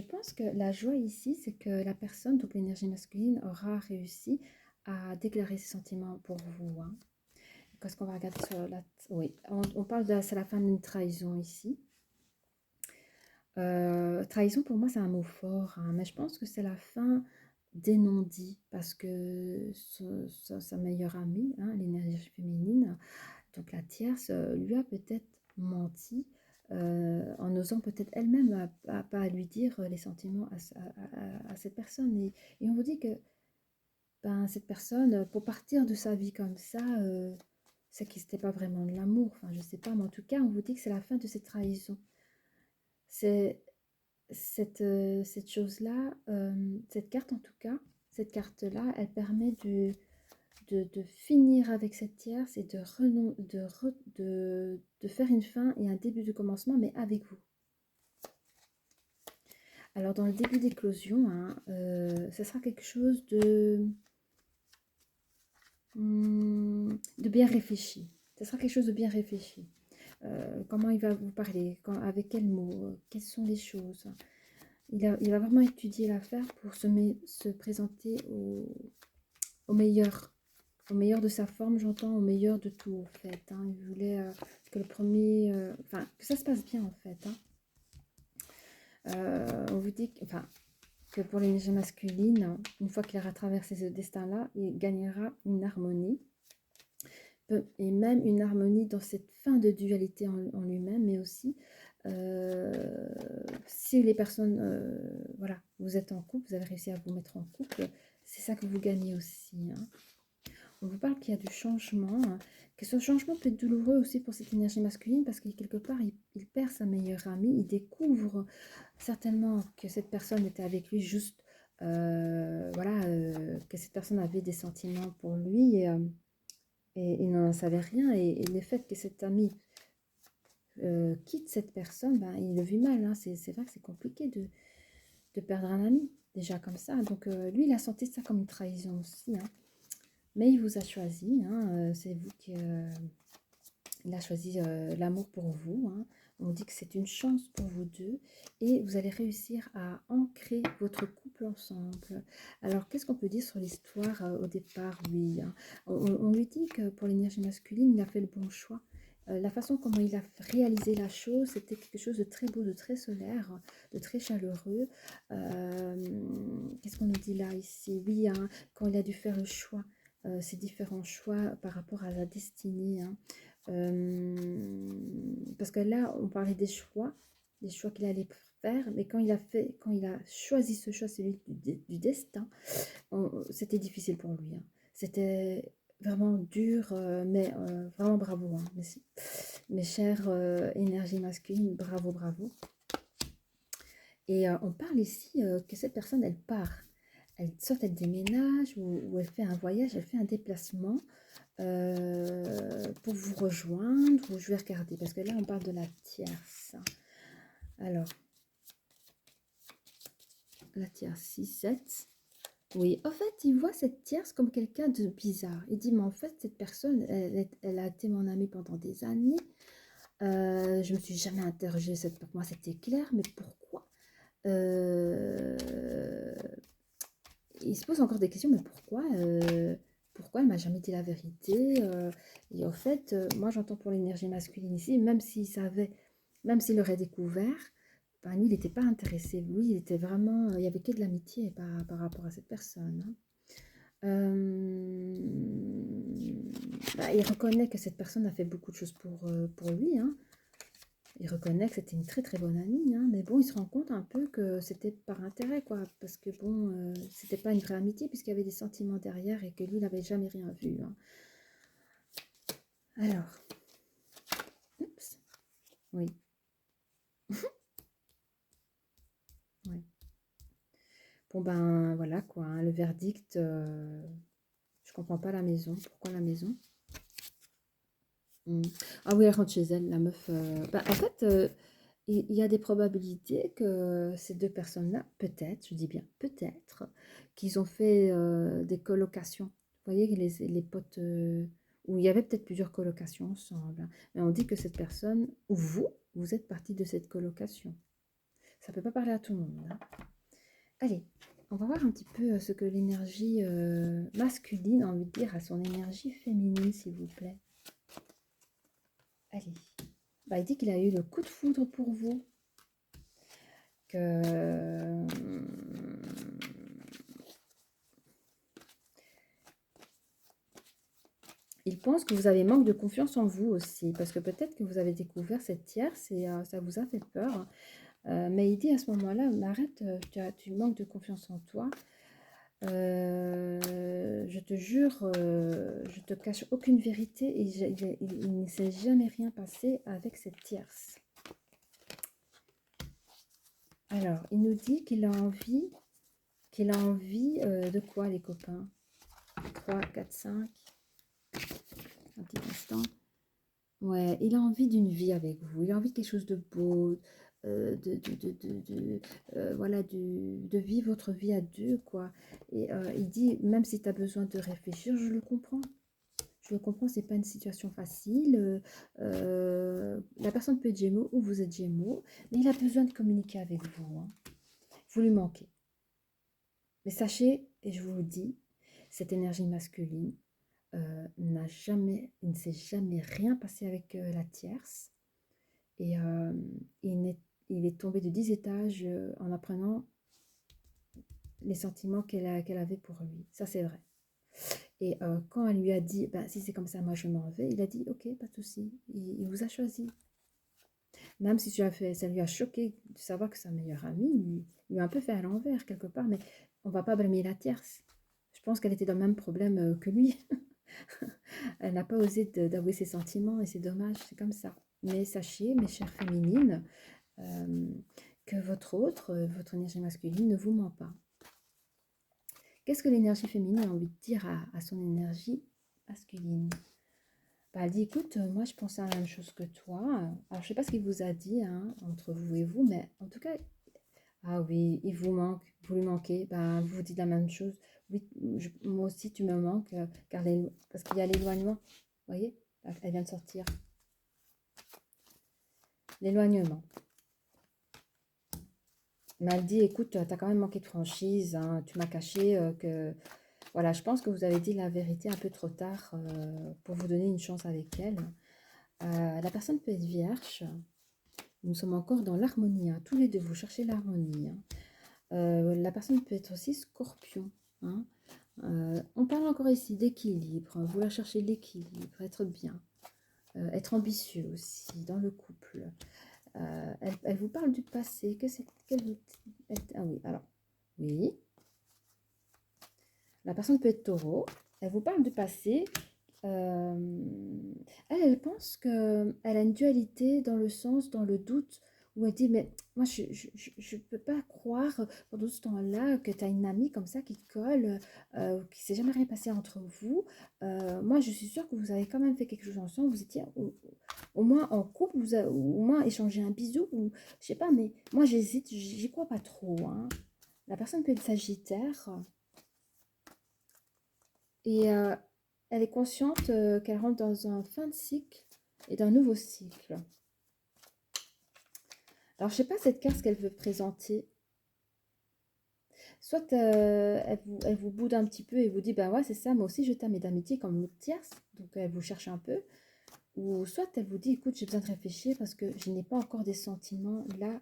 pense que la joie ici, c'est que la personne, donc l'énergie masculine, aura réussi à déclarer ses sentiments pour vous. Hein. Qu'est-ce qu'on va regarder sur la... Oui, on parle de... C'est la fin d'une trahison ici. Trahison, pour moi, c'est un mot fort, hein, mais je pense que c'est la fin des non-dits, parce que sa meilleure amie, hein, l'énergie féminine, donc la tierce, lui a peut-être menti en osant peut-être elle-même pas lui dire les sentiments à cette personne. Et on vous dit que ben, cette personne, pour partir de sa vie comme ça, c'est que c'était pas vraiment de l'amour. Enfin, je sais pas, mais en tout cas, on vous dit que c'est la fin de cette trahison. C'est cette chose-là, cette carte en tout cas, cette carte-là, elle permet de finir avec cette tierce et de faire une fin et un début de commencement, mais avec vous. Alors, dans le début d'éclosion, hein, ce sera quelque chose de bien réfléchi. Ce sera quelque chose de bien réfléchi. Comment il va vous parler, avec quels mots, quelles sont les choses. Il va vraiment étudier l'affaire pour se présenter au meilleur. Au meilleur de sa forme, j'entends, au meilleur de tout, en fait. Hein. Il voulait que le premier... Enfin, que ça se passe bien, en fait. Hein. On vous dit que pour l'énergie masculine, une fois qu'il aura traversé ce destin-là, il gagnera une harmonie. Et même une harmonie dans cette fin de dualité en lui-même, mais aussi si les personnes, voilà, vous êtes en couple, vous avez réussi à vous mettre en couple, c'est ça que vous gagnez aussi. Hein. On vous parle qu'il y a du changement, hein, que ce changement peut être douloureux aussi pour cette énergie masculine parce que quelque part, il perd sa meilleure amie, il découvre certainement que cette personne était avec lui juste, voilà, que cette personne avait des sentiments pour lui et il n'en savait rien. Et le fait que cet ami quitte cette personne, ben, il le vit mal. Hein. C'est vrai que c'est compliqué de perdre un ami, déjà comme ça. Donc lui, il a senti ça comme une trahison aussi. Hein. Mais il vous a choisi, hein, c'est vous qui... il a choisi l'amour pour vous. Hein. On dit que c'est une chance pour vous deux et vous allez réussir à ancrer votre couple ensemble. Alors, qu'est-ce qu'on peut dire sur l'histoire au départ? Oui, hein. On lui dit que pour l'énergie masculine, il a fait le bon choix. La façon comment il a réalisé la chose, c'était quelque chose de très beau, de très solaire, de très chaleureux. Qu'est-ce qu'on nous dit là, ici? Oui, hein, quand il a dû faire le choix, ces différents choix par rapport à la destinée. Hein. Parce que là, on parlait des choix qu'il allait faire, mais quand il a choisi ce choix, celui du destin, c'était difficile pour lui. Hein. C'était vraiment dur, mais vraiment bravo. Hein. Mes chères énergies masculines, bravo, bravo. Et on parle ici que cette personne, elle part. Elle soit elle déménage ou elle fait un voyage, elle fait un déplacement. pour vous rejoindre, ou je vais regarder, parce que là, on parle de la tierce. Alors, la tierce 6, 7. Oui, en fait, il voit cette tierce comme quelqu'un de bizarre. Il dit, mais en fait, cette personne, elle a été mon amie pendant des années. Je me suis jamais interrogée, pour moi, c'était clair, mais pourquoi il se pose encore des questions, mais pourquoi elle m'a jamais dit la vérité et en fait, moi, j'entends pour l'énergie masculine ici, même s'il savait, même s'il aurait découvert, ben, lui, il n'était pas intéressé. Lui, il était vraiment, il y avait que de l'amitié par rapport à cette personne. Hein. Bah, il reconnaît que cette personne a fait beaucoup de choses pour lui. Hein. Il reconnaît que c'était une très très bonne amie, hein, mais bon, il se rend compte un peu que c'était par intérêt, quoi, parce que bon, c'était pas une vraie amitié puisqu'il y avait des sentiments derrière et que lui n'avait jamais rien vu. Hein. Alors, oups, oui, ouais. Bon ben voilà quoi, hein, le verdict, je comprends pas la maison. Pourquoi la maison? Ah oui, elle rentre chez elle, la meuf. Bah, en fait, il y a des probabilités que ces deux personnes-là, peut-être, je dis bien peut-être, qu'ils ont fait des colocations. Vous voyez, les potes, où il y avait peut-être plusieurs colocations ensemble. Hein. Mais on dit que cette personne, ou vous êtes partie de cette colocation. Ça ne peut pas parler à tout le monde. Hein. Allez, on va voir un petit peu ce que l'énergie masculine a envie de dire à son énergie féminine, s'il vous plaît. Allez. Bah, il dit qu'il a eu le coup de foudre pour vous. Que il pense que vous avez manque de confiance en vous aussi, parce que peut-être que vous avez découvert cette tierce et ça vous a fait peur. Mais il dit à ce moment-là, mais arrête, tu manques de confiance en toi. Je te jure, je te cache aucune vérité et il ne s'est jamais rien passé avec cette tierce. Alors, il nous dit qu'il a envie de quoi, les copains? 3, 4, 5. Un petit instant. Ouais, il a envie d'une vie avec vous. Il a envie de quelque chose de beau, voilà, de vivre votre vie à deux, quoi. Et il dit, même si tu as besoin de réfléchir, je le comprends. Je le comprends, c'est pas une situation facile. La personne peut être Gémeaux ou vous êtes Gémeaux, mais il a besoin de communiquer avec vous. Hein. Vous lui manquez. Mais sachez, et je vous le dis, cette énergie masculine, il ne s'est jamais rien passé avec la tierce. Et il est tombé de 10 étages en apprenant les sentiments qu'elle avait pour lui. Ça, c'est vrai. Et quand elle lui a dit, ben, si c'est comme ça, moi je m'en vais, il a dit, ok, pas de souci. Il vous a choisi. Même si ça lui a choqué de savoir que sa meilleure amie lui a un peu fait à l'envers quelque part, mais on ne va pas blâmer la tierce. Je pense qu'elle était dans le même problème que lui. Elle n'a pas osé d'avouer ses sentiments et c'est dommage, c'est comme ça. Mais sachez, mes chères féminines, que votre énergie masculine ne vous ment pas. Qu'est-ce que l'énergie féminine a envie de dire à son énergie masculine? Bah, elle dit, écoute, moi je pense à la même chose que toi. Alors je sais pas ce qu'il vous a dit hein, entre vous et vous, mais en tout cas, ah oui, il vous manque, vous lui manquez, bah, vous vous dites la même chose. Oui, moi aussi tu me manques, parce qu'il y a l'éloignement. Vous voyez, elle vient de sortir. L'éloignement. Mais elle dit, écoute, tu as quand même manqué de franchise, hein, tu m'as caché que... Voilà, je pense que vous avez dit la vérité un peu trop tard pour vous donner une chance avec elle. La personne peut être vierge. Nous sommes encore dans l'harmonie. Hein. Tous les deux, vous cherchez l'harmonie. Hein. La personne peut être aussi scorpion. Hein. On parle encore ici d'équilibre. Vouloir chercher l'équilibre, être bien. Être ambitieux aussi dans le couple. Elle vous parle du passé. Ah oui, alors, oui. La personne peut être taureau. Elle vous parle du passé. Elle pense qu'elle a une dualité dans le sens, dans le doute, où elle dit, mais moi, je peux pas croire pendant ce temps-là que tu as une amie comme ça qui te colle, qui s'est jamais rien passé entre vous. Moi, je suis sûre que vous avez quand même fait quelque chose ensemble. Vous étiez au moins en couple, ou au moins échangé un bisou, ou je sais pas, mais moi, j'hésite, j'y crois pas trop, hein. La personne peut être sagittaire et elle est consciente qu'elle rentre dans un fin de cycle et d'un nouveau cycle. Alors, je sais pas cette carte ce qu'elle veut présenter. Soit elle vous boude un petit peu et vous dit, bah ouais, c'est ça, moi aussi je t'aime et d'amitié comme l'autre tierce. Donc, elle vous cherche un peu. Ou soit elle vous dit, écoute, j'ai besoin de réfléchir parce que je n'ai pas encore des sentiments là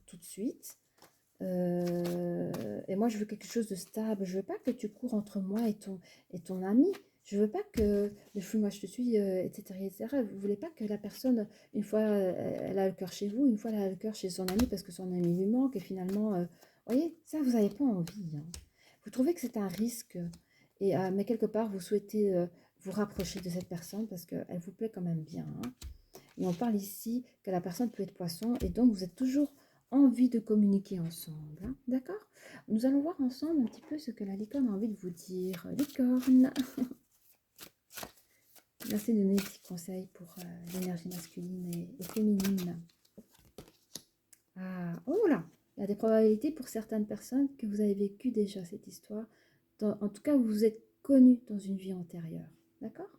tout de suite. Et moi, je veux quelque chose de stable. Je veux pas que tu cours entre moi et ton ami. Je veux pas que le flou, moi je te suis, etc., etc. Vous voulez pas que la personne, une fois, elle a le cœur chez vous, une fois, elle a le cœur chez son ami parce que son ami lui manque. Et finalement, vous voyez, ça, vous n'avez pas envie, hein. Vous trouvez que c'est un risque. Mais quelque part, vous souhaitez vous rapprocher de cette personne parce qu'elle vous plaît quand même bien, hein. Et on parle ici que la personne peut être poisson et donc vous êtes toujours envie de communiquer ensemble, hein. D'accord? Nous allons voir ensemble un petit peu ce que la licorne a envie de vous dire. Licorne, merci de donner des petits conseils pour l'énergie masculine et féminine. Ah, oh là, il y a des probabilités pour certaines personnes que vous avez vécu déjà cette histoire. En tout cas, vous vous êtes connus dans une vie antérieure. D'accord?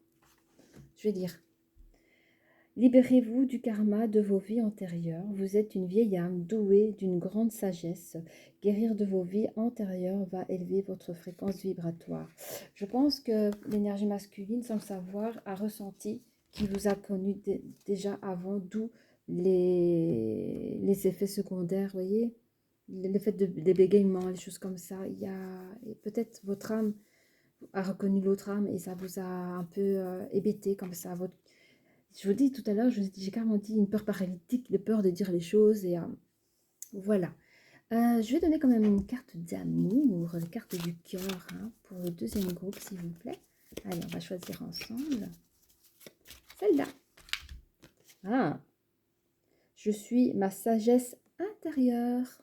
Je vais dire. Libérez-vous du karma de vos vies antérieures. Vous êtes une vieille âme douée d'une grande sagesse. Guérir de vos vies antérieures va élever votre fréquence vibratoire. Je pense que l'énergie masculine, sans le savoir, a ressenti qui vous a connu déjà avant, d'où les effets secondaires, vous voyez, le fait des bégaiements, les choses comme ça. Il y a peut-être votre âme a reconnu l'autre âme et ça vous a un peu hébété comme ça. Je vous dis tout à l'heure, j'ai carrément dit une peur paralytique, de peur de dire les choses. Et voilà. Je vais donner quand même une carte d'amour, une carte du cœur, hein, pour le deuxième groupe, s'il vous plaît. Allez, on va choisir ensemble. Celle-là. Ah, je suis ma sagesse intérieure.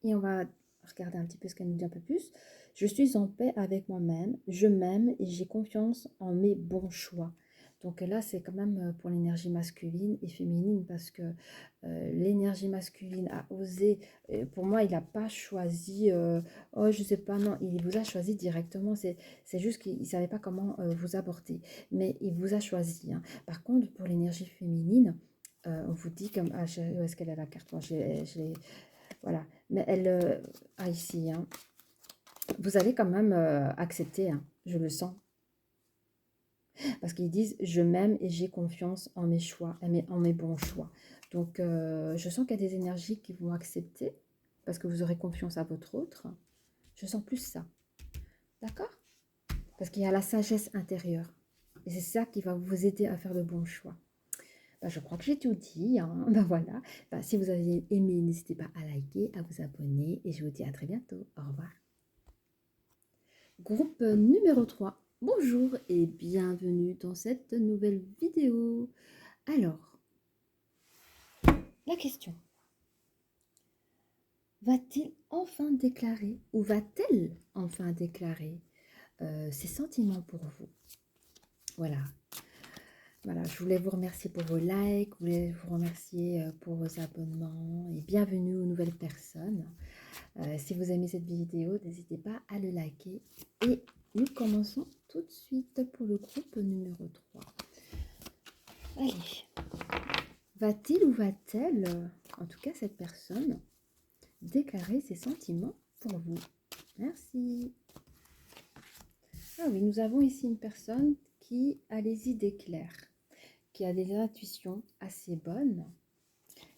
Et on va regarder un petit peu ce qu'elle nous dit un peu plus. Je suis en paix avec moi-même, je m'aime et j'ai confiance en mes bons choix. Donc là, c'est quand même pour l'énergie masculine et féminine parce que l'énergie masculine a osé, pour moi, il n'a pas choisi, oh, je sais pas, non, il vous a choisi directement. C'est juste qu'il ne savait pas comment vous aborder. Mais il vous a choisi, hein. Par contre, pour l'énergie féminine, on vous dit comme, ah, où est-ce qu'elle a la carte? Moi, voilà. Mais elle, ici, hein, vous allez quand même accepter, hein, je le sens. Parce qu'ils disent, je m'aime et j'ai confiance en mes choix, en mes bons choix. Donc, je sens qu'il y a des énergies qui vont accepter, parce que vous aurez confiance à votre autre. Je sens plus ça. D'accord? Parce qu'il y a la sagesse intérieure. Et c'est ça qui va vous aider à faire le bon choix. Ben, je crois que j'ai tout dit, hein. Ben voilà. Ben, si vous avez aimé, n'hésitez pas à liker, à vous abonner. Et je vous dis à très bientôt. Au revoir. Groupe numéro 3. Bonjour et bienvenue dans cette nouvelle vidéo. Alors, la question. Va-t-il enfin déclarer ou va-t-elle enfin déclarer ses sentiments pour vous? Voilà. Voilà, je voulais vous remercier pour vos likes, je voulais vous remercier pour vos abonnements et bienvenue aux nouvelles personnes. Si vous aimez cette vidéo, n'hésitez pas à le liker. Et nous commençons tout de suite pour le groupe numéro 3. Allez, va-t-il ou va-t-elle, en tout cas cette personne, déclarer ses sentiments pour vous? Merci. Ah oui, nous avons ici une personne qui a les idées claires, qui a des intuitions assez bonnes.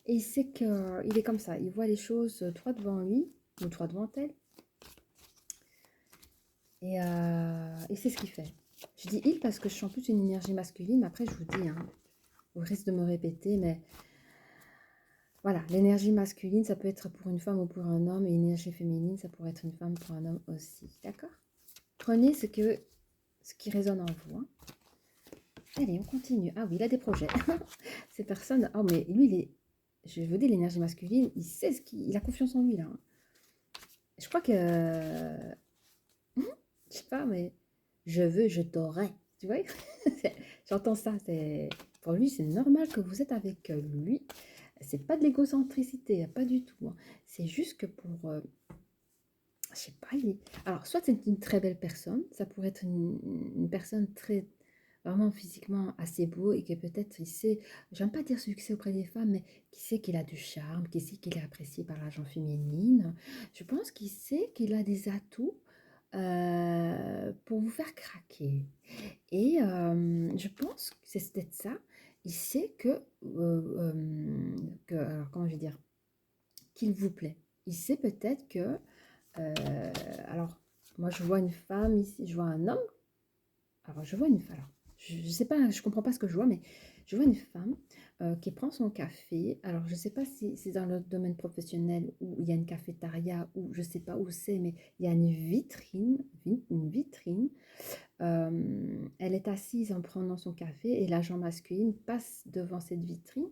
Et il sait qu'il est comme ça, il voit les choses droit devant lui, ou droit devant elle. Et c'est ce qu'il fait. Je dis il parce que je sens plus une énergie masculine, mais après je vous dis, hein, au risque de me répéter, mais voilà, l'énergie masculine, ça peut être pour une femme ou pour un homme, et l'énergie féminine, ça pourrait être une femme pour un homme aussi, d'accord? Prenez ce qui résonne en vous, hein. Allez, on continue. Ah oui, il a des projets. Ces personnes... Oh, mais lui, il est... Je vous dis, l'énergie masculine, il sait ce qu'il... Il a confiance en lui, là. Je crois que... Je sais pas, mais... Je veux, je t'aurai. Tu vois? J'entends ça. Pour lui, c'est normal que vous êtes avec lui. C'est pas de l'égocentricité, pas du tout, hein. C'est juste que pour... je sais pas, alors soit c'est une très belle personne, ça pourrait être une personne très vraiment physiquement assez beau et que peut-être il sait, j'aime pas dire succès auprès des femmes, mais qui sait qu'il a du charme, qui sait qu'il est apprécié par la gente féminine. Je pense qu'il sait qu'il a des atouts pour vous faire craquer. Et je pense que c'est peut-être ça. Il sait alors comment je vais dire, qu'il vous plaît. Il sait peut-être que alors, moi, je vois une femme ici, je vois un homme. Alors, je vois une femme. Alors, je sais pas, je comprends pas ce que je vois, mais je vois une femme qui prend son café. Alors, je sais pas si c'est dans le domaine professionnel où il y a une cafétéria ou je sais pas où c'est, mais il y a une vitrine. Elle est assise en prenant son café et l'agent masculine passe devant cette vitrine,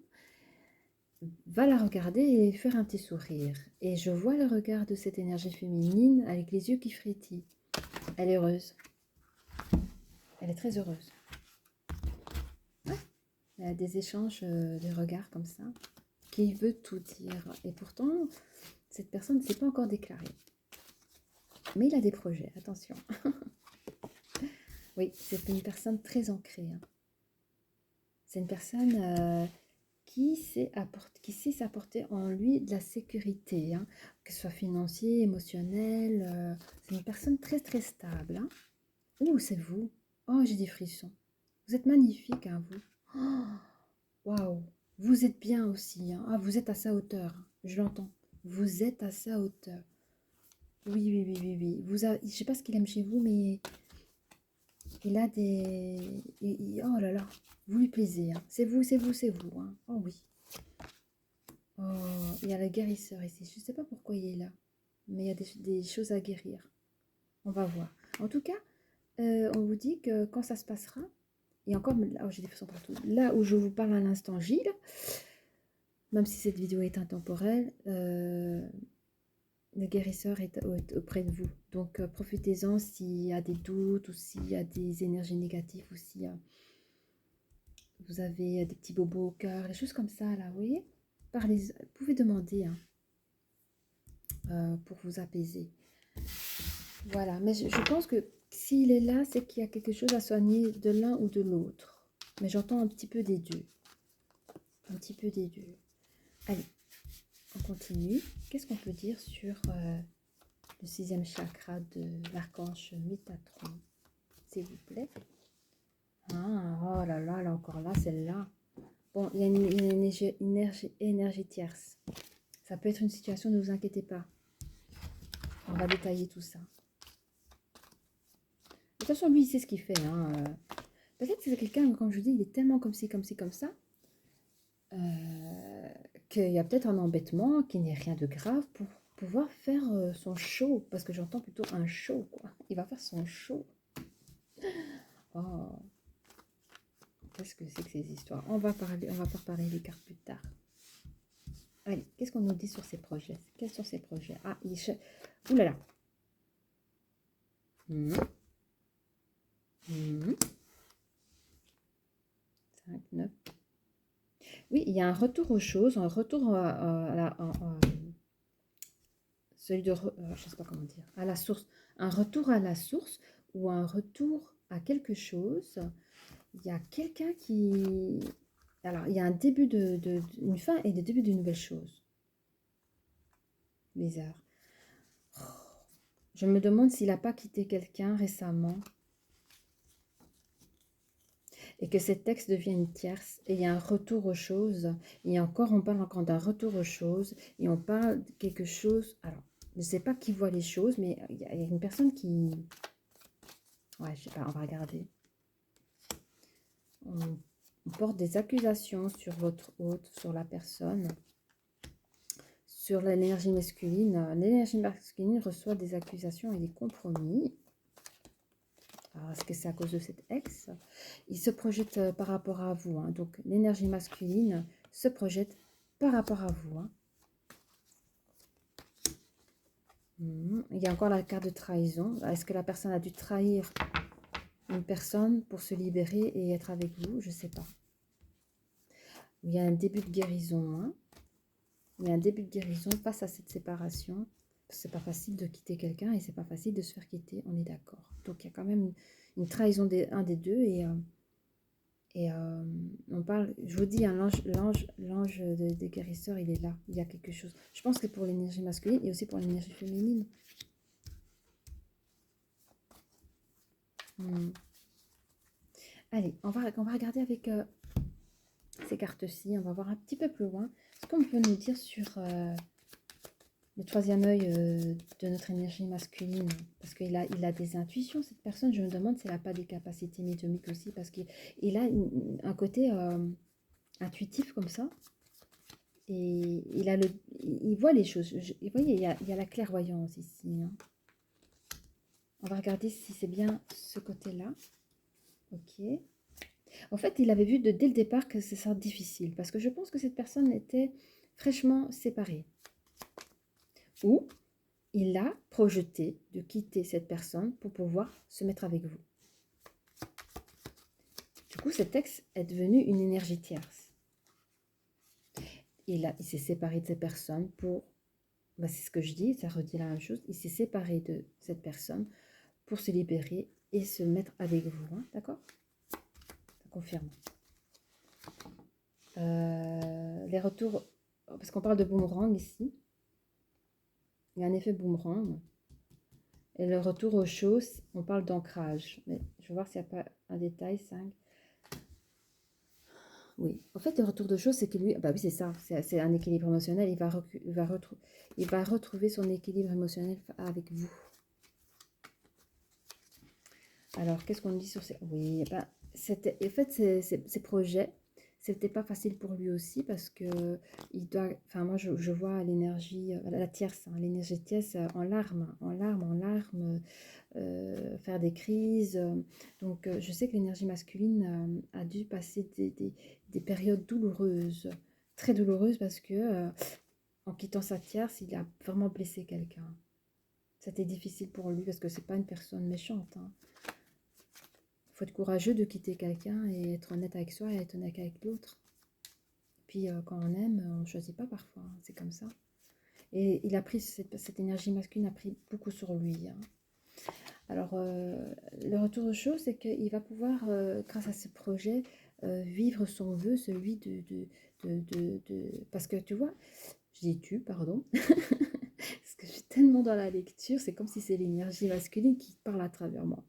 va la regarder et faire un petit sourire. Et je vois le regard de cette énergie féminine avec les yeux qui frétillent. Elle est heureuse. Elle est très heureuse. Ouais. Elle a des échanges de regards comme ça, qui veut tout dire. Et pourtant, cette personne ne s'est pas encore déclarée. Mais il a des projets, attention. Oui, c'est une personne très ancrée, hein. C'est une personne qui sait s'apporter en lui de la sécurité, hein, que ce soit financier, émotionnel. C'est une personne très très stable, hein. Oh, c'est vous. Oh, j'ai des frissons. Vous êtes magnifique, hein, vous. Oh, waouh. Vous êtes bien aussi, hein. Ah, vous êtes à sa hauteur, hein. Je l'entends. Vous êtes à sa hauteur. Oui, oui, oui, oui, oui. Je ne sais pas ce qu'il aime chez vous, mais il a des... oh là là, vous lui plaisez, hein. C'est vous, c'est vous, c'est vous, hein. Oh oui. Oh, il y a le guérisseur ici. Je ne sais pas pourquoi il est là, mais il y a des choses à guérir. On va voir. En tout cas, on vous dit que quand ça se passera, et encore, oh, j'ai des frissons partout. Là où je vous parle à l'instant, Gilles, même si cette vidéo est intemporelle, le guérisseur est auprès de vous. Donc, profitez-en s'il y a des doutes ou s'il y a des énergies négatives ou si vous avez des petits bobos au cœur, des choses comme ça, là, vous voyez. Parlez, vous pouvez demander, hein, pour vous apaiser. Voilà, mais je pense que s'il est là, c'est qu'il y a quelque chose à soigner de l'un ou de l'autre. Mais j'entends un petit peu des deux. Un petit peu des deux. Allez, on continue. Qu'est-ce qu'on peut dire sur le 6e chakra de l'archange Métatron, s'il vous plaît? Ah, oh là là, là encore là, celle-là. Bon, il y a une énergie tierce. Ça peut être une situation, ne vous inquiétez pas. On va détailler tout ça. De toute façon, lui, il sait ce qu'il fait, hein. Peut-être que c'est quelqu'un, comme je vous dis, il est tellement comme ci, comme ci, comme ça, qu'il y a peut-être un embêtement, qu'il n'y ait rien de grave pour pouvoir faire son show. Parce que j'entends plutôt un show, quoi. Il va faire son show. Oh, qu'est-ce que c'est que ces histoires? On va pas reparler des cartes plus tard. Allez, qu'est-ce qu'on nous dit sur ces projets? Quels sont ces projets? Ah, ouh là là. 5, 9. Oui, il y a un retour aux choses, un retour celui de, je sais pas comment dire, à la source, un retour à la source ou un retour à quelque chose. Il y a quelqu'un qui, alors il y a un début une fin et le début d'une nouvelle chose. Bizarre. Je me demande s'il n'a pas quitté quelqu'un récemment et que cet texte devient une tierce et il y a un retour aux choses. Et encore, on parle encore d'un retour aux choses et on parle de quelque chose. Alors, je ne sais pas qui voit les choses, mais il y a une personne qui... Ouais, je sais pas, on va regarder. On porte des accusations sur votre hôte, sur la personne. Sur l'énergie masculine reçoit des accusations et des compromis. Alors, est-ce que c'est à cause de cet ex? Il se projette par rapport à vous. Hein. Donc, l'énergie masculine se projette par rapport à vous. Hein. Il y a encore la carte de trahison. Est-ce que la personne a dû trahir une personne pour se libérer et être avec vous? Je ne sais pas. Il y a un début de guérison. Hein. Il y a un début de guérison face à cette séparation. C'est pas facile de quitter quelqu'un et c'est pas facile de se faire quitter, on est d'accord. Donc il y a quand même une trahison d'un des deux et on parle, je vous dis, hein, l'ange des guérisseurs, il est là, il y a quelque chose. Je pense que pour l'énergie masculine et aussi pour l'énergie féminine. Allez, on va regarder avec ces cartes-ci, on va voir un petit peu plus loin. Ce qu'on peut nous dire sur le troisième œil de notre énergie masculine, parce qu'il a des intuitions, cette personne. Je me demande si elle n'a pas des capacités médiumniques aussi, parce qu'il a un côté intuitif comme ça, et il voit les choses. Vous voyez, il y a la clairvoyance ici. Hein. On va regarder si c'est bien ce côté-là. Ok. En fait, il avait vu dès le départ que ce sera difficile, parce que je pense que cette personne était fraîchement séparée. Ou il a projeté de quitter cette personne pour pouvoir se mettre avec vous. Du coup, cet ex est devenu une énergie tierce. Il s'est séparé de cette personne pour... Ben, c'est ce que je dis, ça redit la même chose. Il s'est séparé de cette personne pour se libérer et se mettre avec vous. Hein, d'accord? Ça confirme. Les retours... Parce qu'on parle de boomerang ici. Il y a un effet boomerang. Et le retour aux choses, on parle d'ancrage. Mais je vais voir s'il n'y a pas un détail, 5. Oui, en fait, le retour de choses, c'est que lui, bah oui, c'est ça, c'est un équilibre émotionnel. Il va retrouver son équilibre émotionnel avec vous. Alors, qu'est-ce qu'on dit sur ces... Oui, bah, en fait, ces projets, c'était pas facile pour lui aussi parce que il doit... Enfin, moi, je vois l'énergie, la tierce, hein, l'énergie tierce en larmes, faire des crises. Donc, je sais que l'énergie masculine a dû passer des périodes douloureuses, très douloureuses parce que en quittant sa tierce, il a vraiment blessé quelqu'un. C'était difficile pour lui parce que c'est pas une personne méchante. Hein. Faut être courageux de quitter quelqu'un et être honnête avec soi et être honnête avec l'autre. Puis quand on aime, on ne choisit pas parfois, hein, c'est comme ça. Et il a pris, cette énergie masculine a pris beaucoup sur lui. Hein. Alors, le retour aux choses, c'est qu'il va pouvoir, grâce à ce projet, vivre son vœu, celui Parce que tu vois, je dis tu, pardon, parce que je suis tellement dans la lecture, c'est comme si c'est l'énergie masculine qui parle à travers moi.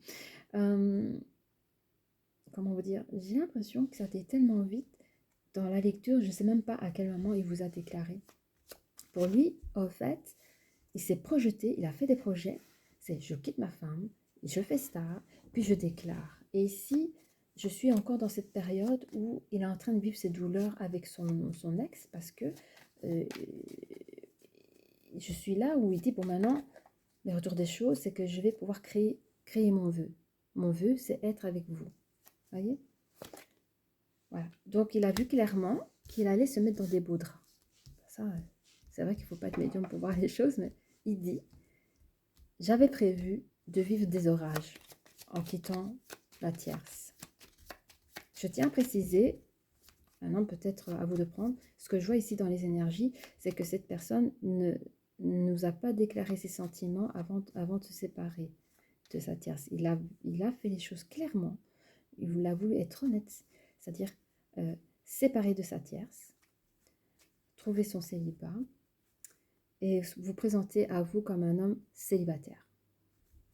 Comment vous dire? J'ai l'impression que ça a été tellement vite dans la lecture, je ne sais même pas à quel moment il vous a déclaré. Pour lui, en fait, il s'est projeté, il a fait des projets, c'est je quitte ma femme, je fais ça, puis je déclare. Et ici, je suis encore dans cette période où il est en train de vivre ses douleurs avec son ex, parce que je suis là où il dit, bon maintenant, le retour des choses, c'est que je vais pouvoir créer mon vœu. Mon vœu, c'est être avec vous. Voyez? Voilà. Donc, il a vu clairement qu'il allait se mettre dans des beaux draps. Ça, c'est vrai qu'il ne faut pas être médium pour voir les choses, mais il dit, j'avais prévu de vivre des orages en quittant la tierce. Je tiens à préciser, maintenant peut-être à vous de prendre, ce que je vois ici dans les énergies, c'est que cette personne ne nous a pas déclaré ses sentiments avant de se séparer de sa tierce. Il a fait les choses clairement. Il a voulu être honnête, c'est-à-dire séparer de sa tierce, trouver son célibat et vous présenter à vous comme un homme célibataire.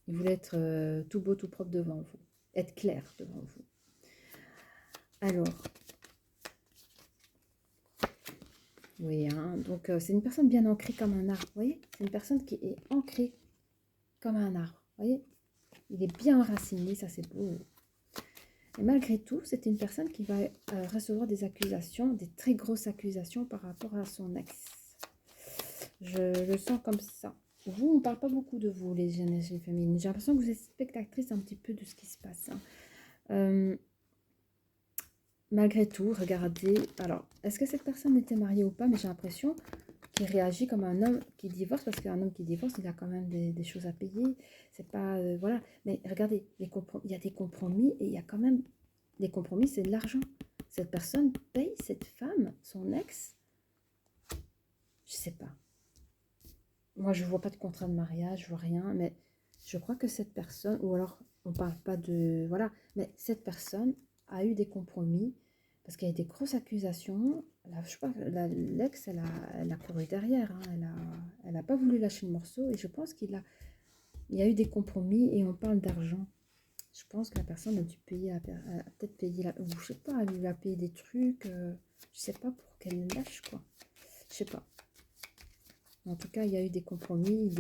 Il voulait être tout beau, tout propre devant vous, être clair devant vous. Alors, oui, hein, donc c'est une personne bien ancrée comme un arbre, vous voyez? C'est une personne qui est ancrée comme un arbre, vous voyez? Il est bien enraciné, ça c'est beau. Et malgré tout, c'est une personne qui va recevoir des accusations, des très grosses accusations par rapport à son ex. Je le sens comme ça. vous, on ne parle pas beaucoup de vous, les énergies féminines. J'ai l'impression que vous êtes spectatrice un petit peu de ce qui se passe. Hein. Malgré tout, regardez. Alors, est-ce que cette personne était mariée ou pas? Mais j'ai l'impression qu'il réagit comme un homme qui divorce, parce qu'un homme qui divorce, il a quand même des choses à payer. C'est pas. Voilà. Mais regardez, il y a des compromis et il y a quand même. Les compromis, c'est de l'argent. Cette personne paye cette femme, son ex. Je sais pas. Moi, je vois pas de contrat de mariage, je vois rien, mais je crois que cette personne, ou alors on parle pas de, voilà, mais cette personne a eu des compromis parce qu'il y a eu des grosses accusations. Là, je crois que l'ex, elle a couru derrière, hein, elle a pas voulu lâcher le morceau et je pense il y a eu des compromis et on parle d'argent. Je pense que la personne a dû payer, a peut-être payer, ou je sais pas, elle lui a payé des trucs, je sais pas pour qu'elle lâche quoi, je sais pas. En tout cas, il y a eu des compromis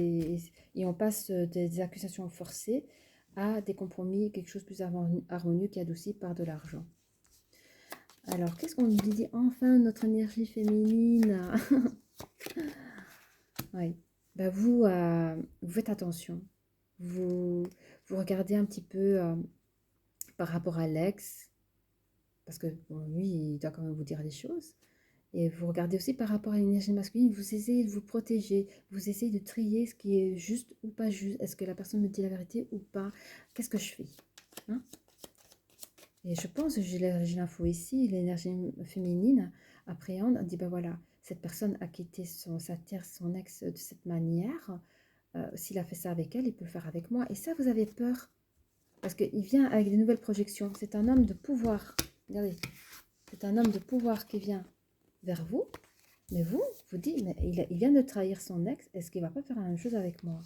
et on passe des accusations forcées à des compromis, quelque chose de plus harmonieux qui est adouci par de l'argent. Alors, qu'est-ce qu'on dit? Enfin, notre énergie féminine. Oui. Ben vous faites attention. Vous, vous regardez un petit peu par rapport à l'ex, parce que bon, lui, il doit quand même vous dire les choses. Et vous regardez aussi par rapport à l'énergie masculine, vous essayez de vous protéger, vous essayez de trier ce qui est juste ou pas juste. Est-ce que la personne me dit la vérité ou pas? Qu'est-ce que je fais? Hein? Et je pense, j'ai l'info ici, l'énergie féminine appréhende, dit ben voilà, cette personne a quitté sa terre, son ex de cette manière. S'il a fait ça avec elle, il peut le faire avec moi. Et ça, vous avez peur. Parce qu'il vient avec des nouvelles projections. C'est un homme de pouvoir. Regardez, c'est un homme de pouvoir qui vient vers vous. Mais vous dites, mais il vient de trahir son ex, est-ce qu'il ne va pas faire la même chose avec moi?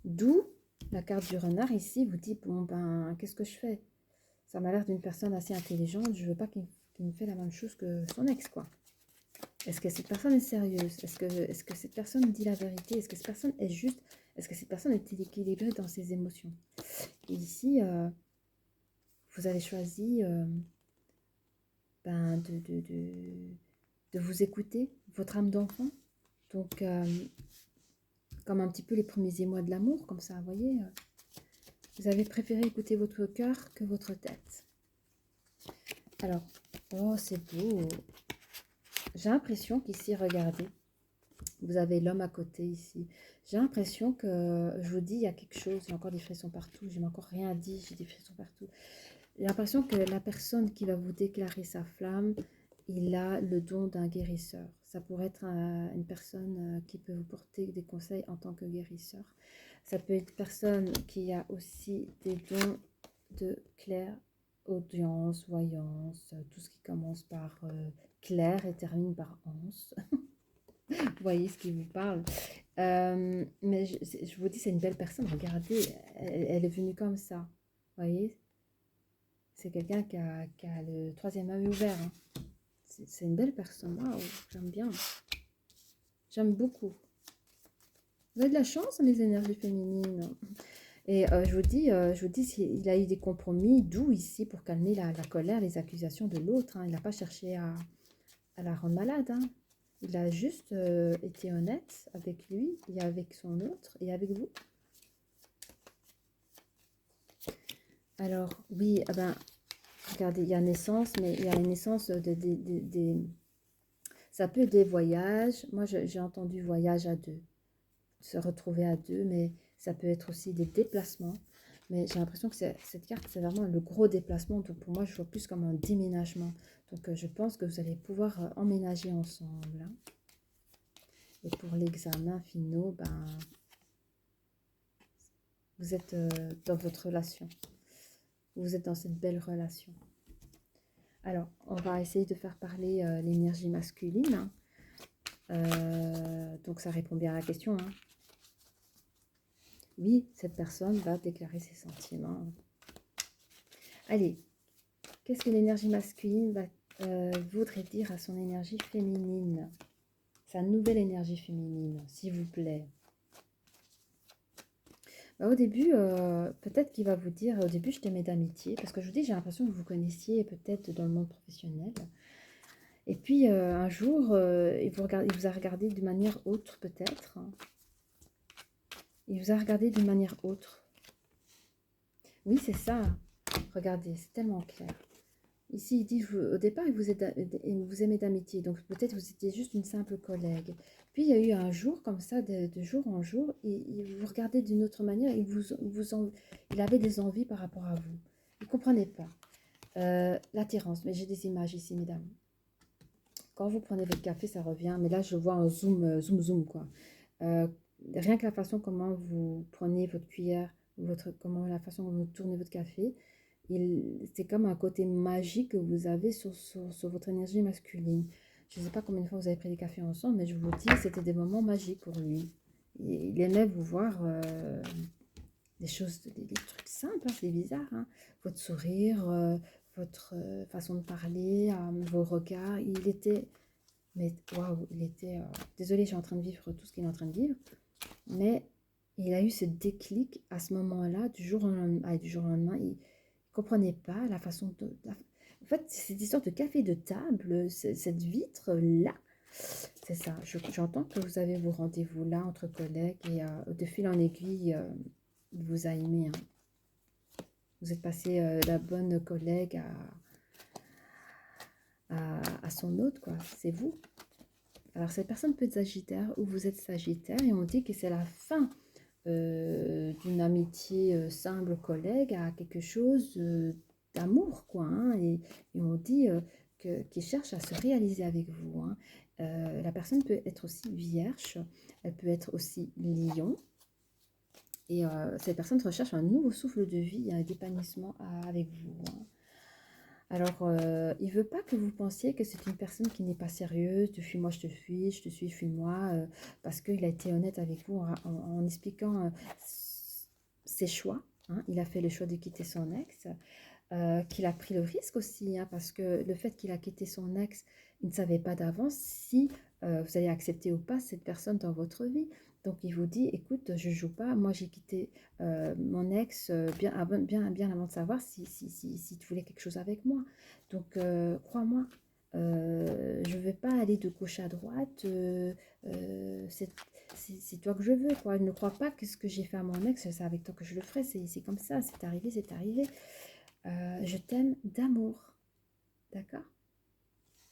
D'où la carte du renard ici vous dit, bon ben, qu'est-ce que je fais? Ça m'a l'air d'une personne assez intelligente, je ne veux pas qu'il me fait la même chose que son ex, quoi. Est-ce que cette personne est sérieuse? Est-ce que cette personne dit la vérité? Est-ce que cette personne est juste? Est-ce que cette personne est équilibrée dans ses émotions? Et ici, vous avez choisi ben, de vous écouter, votre âme d'enfant. Donc, comme un petit peu les premiers émois de l'amour, comme ça, vous voyez. Vous avez préféré écouter votre cœur que votre tête. Alors, oh, c'est beau. J'ai l'impression qu'ici, regardez, vous avez l'homme à côté ici. J'ai l'impression que, je vous dis, il y a quelque chose, j'ai encore des frissons partout, je n'ai encore rien dit, j'ai des frissons partout. J'ai l'impression que la personne qui va vous déclarer sa flamme, il a le don d'un guérisseur. Ça pourrait être une personne qui peut vous porter des conseils en tant que guérisseur. Ça peut être une personne qui a aussi des dons de clairaudience, voyance, tout ce qui commence par clair et termine par anse. Vous voyez ce qui vous parle. Mais je vous dis, c'est une belle personne. Regardez, elle est venue comme ça. Vous voyez, c'est quelqu'un qui a le troisième œil ouvert. Hein. C'est une belle personne. Waouh, j'aime bien. J'aime beaucoup. Vous avez de la chance, les énergies féminines. Et je vous dis, il a eu des compromis doux ici pour calmer la colère, les accusations de l'autre. Hein. Il n'a pas cherché à la rendre malade. Hein. Il a juste été honnête avec lui et avec son autre et avec vous. Alors, oui, ah ben, regardez, il y a naissance, mais il y a une naissance ça peut être des voyages. Moi, j'ai entendu voyage à deux, se retrouver à deux, mais ça peut être aussi des déplacements. Mais j'ai l'impression que cette carte, c'est vraiment le gros déplacement. Donc, pour moi, je vois plus comme un déménagement. Donc, je pense que vous allez pouvoir emménager ensemble. Hein. Et pour l'examen finaux, ben, vous êtes dans votre relation. Vous êtes dans cette belle relation. Alors, on va essayer de faire parler l'énergie masculine. Donc, ça répond bien à la question. Hein. Oui, cette personne va déclarer ses sentiments. Allez, qu'est-ce que l'énergie masculine voudrait dire à son énergie féminine? Sa nouvelle énergie féminine, s'il vous plaît. Au début, peut-être qu'il va vous dire, au début je t'aimais d'amitié, parce que je vous dis, j'ai l'impression que vous connaissiez peut-être dans le monde professionnel. Et puis un jour, il vous a regardé de manière autre peut-être. Il vous a regardé d'une manière autre. Oui, c'est ça. Regardez, c'est tellement clair. Ici, il dit, au départ, il vous aimait d'amitié, donc peut-être vous étiez juste une simple collègue. Puis il y a eu un jour comme ça, de jour en jour, il vous regardait d'une autre manière, il avait des envies par rapport à vous. Il ne comprenait pas. L'attirance, mais j'ai des images ici, mesdames. Quand vous prenez votre café, ça revient, mais là, je vois un zoom, quoi. Rien que la façon comment vous prenez votre cuillère, comment la façon dont vous tournez votre café, c'est comme un côté magique que vous avez sur votre énergie masculine. Je ne sais pas combien de fois vous avez pris des cafés ensemble, mais je vous dis, c'était des moments magiques pour lui. Il aimait vous voir des choses, des trucs simples, hein, c'est bizarre. Hein. Votre sourire, votre façon de parler, vos regards, il était... Mais waouh, il était... désolée, je suis en train de vivre tout ce qu'il est en train de vivre. Mais il a eu ce déclic à ce moment-là, du jour au lendemain. Il ne comprenait pas la façon de... En fait, cette histoire de café de table, cette vitre-là, c'est ça. J'entends que vous avez vos rendez-vous là entre collègues et de fil en aiguille, il vous a aimé. Hein. Vous êtes passé la bonne collègue à son autre, quoi. C'est vous. Alors, cette personne peut être Sagittaire ou vous êtes Sagittaire et on dit que c'est la fin d'une amitié simple collègue à quelque chose d'amour, quoi. Hein, et on dit qu'il cherche à se réaliser avec vous. Hein. La personne peut être aussi Vierge, elle peut être aussi Lion. Et cette personne recherche un nouveau souffle de vie, un d'épanouissement avec vous. Hein. Alors, il ne veut pas que vous pensiez que c'est une personne qui n'est pas sérieuse, de fuis-moi, je te suis, fuis-moi, parce qu'il a été honnête avec vous en expliquant ses choix. Hein. Il a fait le choix de quitter son ex, qu'il a pris le risque aussi, hein, parce que le fait qu'il a quitté son ex, il ne savait pas d'avance si vous allez accepter ou pas cette personne dans votre vie. Donc il vous dit, écoute, je ne joue pas, moi j'ai quitté mon ex bien avant de savoir si tu voulais quelque chose avec moi. Donc crois-moi, je ne vais pas aller de gauche à droite, c'est toi que je veux, quoi. Ne crois pas que ce que j'ai fait à mon ex, c'est avec toi que je le ferai, c'est comme ça, c'est arrivé, c'est arrivé. Je t'aime d'amour. D'accord?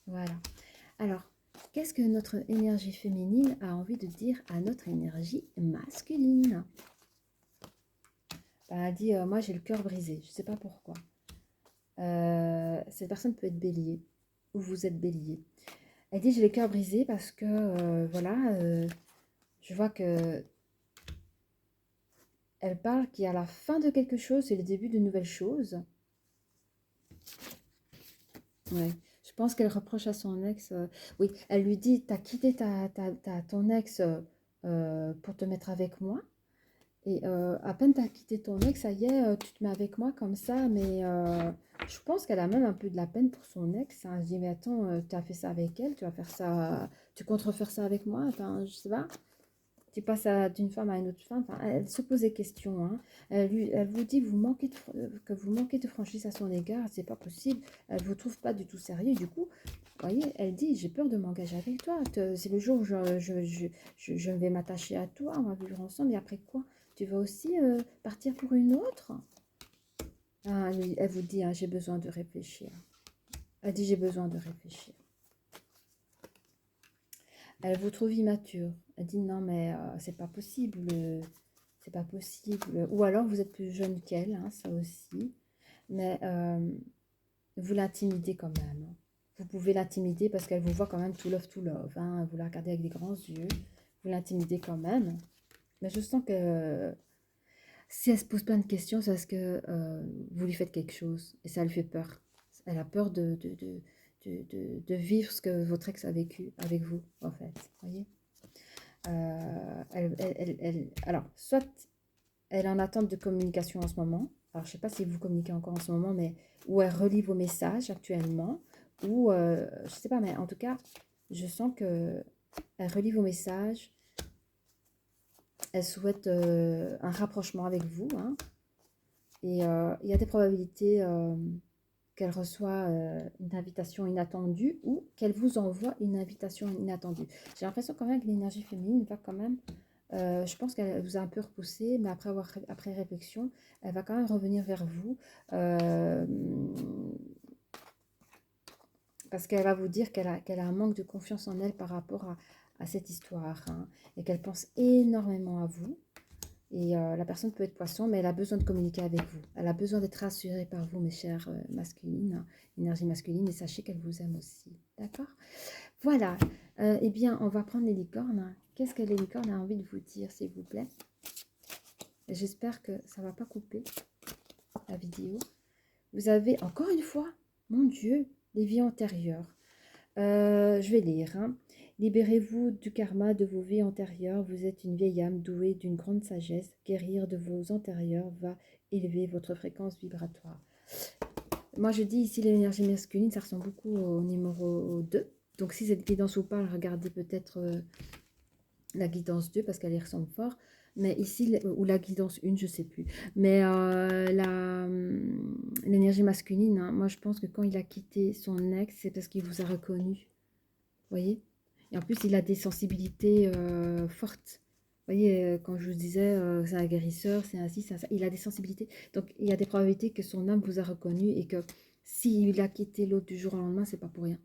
Voilà. Alors, qu'est-ce que notre énergie féminine a envie de dire à notre énergie masculine? Elle dit, moi j'ai le cœur brisé, je ne sais pas pourquoi. Cette personne peut être bélier, ou vous êtes bélier. Elle dit, j'ai le cœur brisé parce que, voilà, je vois que elle parle qu'il y a la fin de quelque chose et le début de nouvelles choses. Ouais. Je pense qu'elle reproche à son ex. Oui, elle lui dit, t'as quitté ton ex pour te mettre avec moi. Et à peine t'as quitté ton ex, ça y est, tu te mets avec moi comme ça. Mais je pense qu'elle a même un peu de la peine pour son ex. Hein. Je dis, mais attends, tu as fait ça avec elle, tu vas faire ça, tu comptes refaire ça avec moi. Enfin, je sais pas. Tu passes d'une femme à une autre femme. Enfin, elle se pose des questions. Hein. Elle vous dit que vous manquez de franchise à son égard. C'est pas possible. Elle vous trouve pas du tout sérieux. Du coup, vous voyez, elle dit, j'ai peur de m'engager avec toi. C'est le jour où je vais m'attacher à toi. On va vivre ensemble. Et après quoi? Tu vas aussi partir pour une autre? Ah, elle vous dit, hein, j'ai besoin de réfléchir. Elle dit, j'ai besoin de réfléchir. Elle vous trouve immature. Elle dit non mais c'est pas possible, c'est pas possible. Ou alors vous êtes plus jeune qu'elle, hein, ça aussi. Mais vous l'intimidez quand même. Hein. Vous pouvez l'intimider parce qu'elle vous voit quand même tout love. Hein. Vous la regardez avec des grands yeux. Vous l'intimidez quand même. Mais je sens que si elle se pose plein de questions, c'est parce que vous lui faites quelque chose. Et ça lui fait peur. Elle a peur de vivre ce que votre ex a vécu avec vous, en fait. Voyez. Alors, soit elle est en attente de communication en ce moment. Alors, je ne sais pas si vous communiquez encore en ce moment, mais ou elle relit vos messages actuellement. Ou, je ne sais pas, mais en tout cas, je sens que elle relit vos messages. Elle souhaite un rapprochement avec vous. Hein, et il y a des probabilités qu'elle reçoit une invitation inattendue ou qu'elle vous envoie une invitation inattendue. J'ai l'impression quand même que l'énergie féminine va quand même Je pense qu'elle vous a un peu repoussé, mais après réflexion, elle va quand même revenir vers vous. euh, Parce qu'elle va vous dire qu'elle a un manque de confiance en elle par rapport à cette histoire, hein, et qu'elle pense énormément à vous. Et la personne peut être poisson, mais elle a besoin de communiquer avec vous. Elle a besoin d'être rassurée par vous, mes chères masculines, hein, énergie masculine, et sachez qu'elle vous aime aussi. D'accord? Voilà. Eh bien, on va prendre les licornes. Qu'est-ce que les licornes a envie de vous dire, s'il vous plaît? J'espère que ça ne va pas couper la vidéo. Vous avez, encore une fois, mon Dieu, les vies antérieures. Je vais lire, hein. Libérez-vous du karma de vos vies antérieures. Vous êtes une vieille âme douée d'une grande sagesse. Guérir de vos antérieurs va élever votre fréquence vibratoire. Moi, je dis ici l'énergie masculine, ça ressemble beaucoup au numéro 2. Donc, si cette guidance vous parle, regardez peut-être la guidance 2 parce qu'elle y ressemble fort. Mais ici, ou la guidance 1, je ne sais plus. Mais l'énergie masculine, hein, moi, je pense que quand il a quitté son ex, c'est parce qu'il vous a reconnu. Voyez? Et en plus, il a des sensibilités fortes. Vous voyez, quand je vous disais, c'est un guérisseur, c'est ainsi, c'est ça, il a des sensibilités. Donc, il y a des probabilités que son âme vous a reconnu et que s'il a quitté l'autre du jour au lendemain, c'est pas pour rien.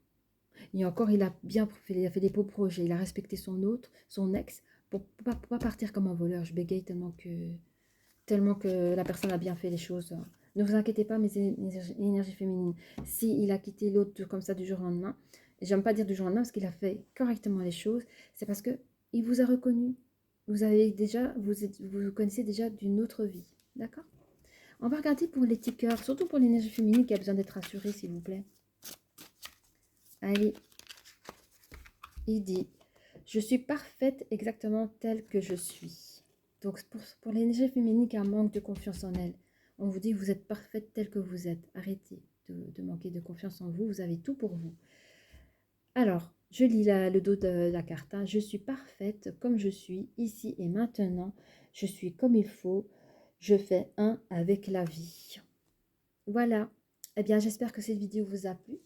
Et encore, il a bien fait, il a fait des beaux projets, il a respecté son ex, pour pas partir comme un voleur. Je bégaye tellement que la personne a bien fait les choses. Ne vous inquiétez pas, mes énergies féminines. Si il a quitté l'autre comme ça du jour au lendemain, et j'aime pas dire du jour au lendemain parce qu'il a fait correctement les choses, c'est parce que il vous a reconnu. Vous connaissez déjà d'une autre vie. D'accord? On va regarder pour les tickers, surtout pour l'énergie féminine qui a besoin d'être rassurée, s'il vous plaît. Allez. Il dit, je suis parfaite exactement telle que je suis. Donc pour l'énergie féminine qui a un manque de confiance en elle, on vous dit, vous êtes parfaite telle que vous êtes. Arrêtez de manquer de confiance en vous, vous avez tout pour vous. Alors, je lis le dos de la carte. Hein. Je suis parfaite comme je suis, ici et maintenant. Je suis comme il faut. Je fais un avec la vie. Voilà. Eh bien, j'espère que cette vidéo vous a plu.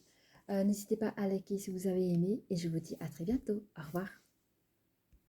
N'hésitez pas à liker si vous avez aimé. Et je vous dis à très bientôt. Au revoir.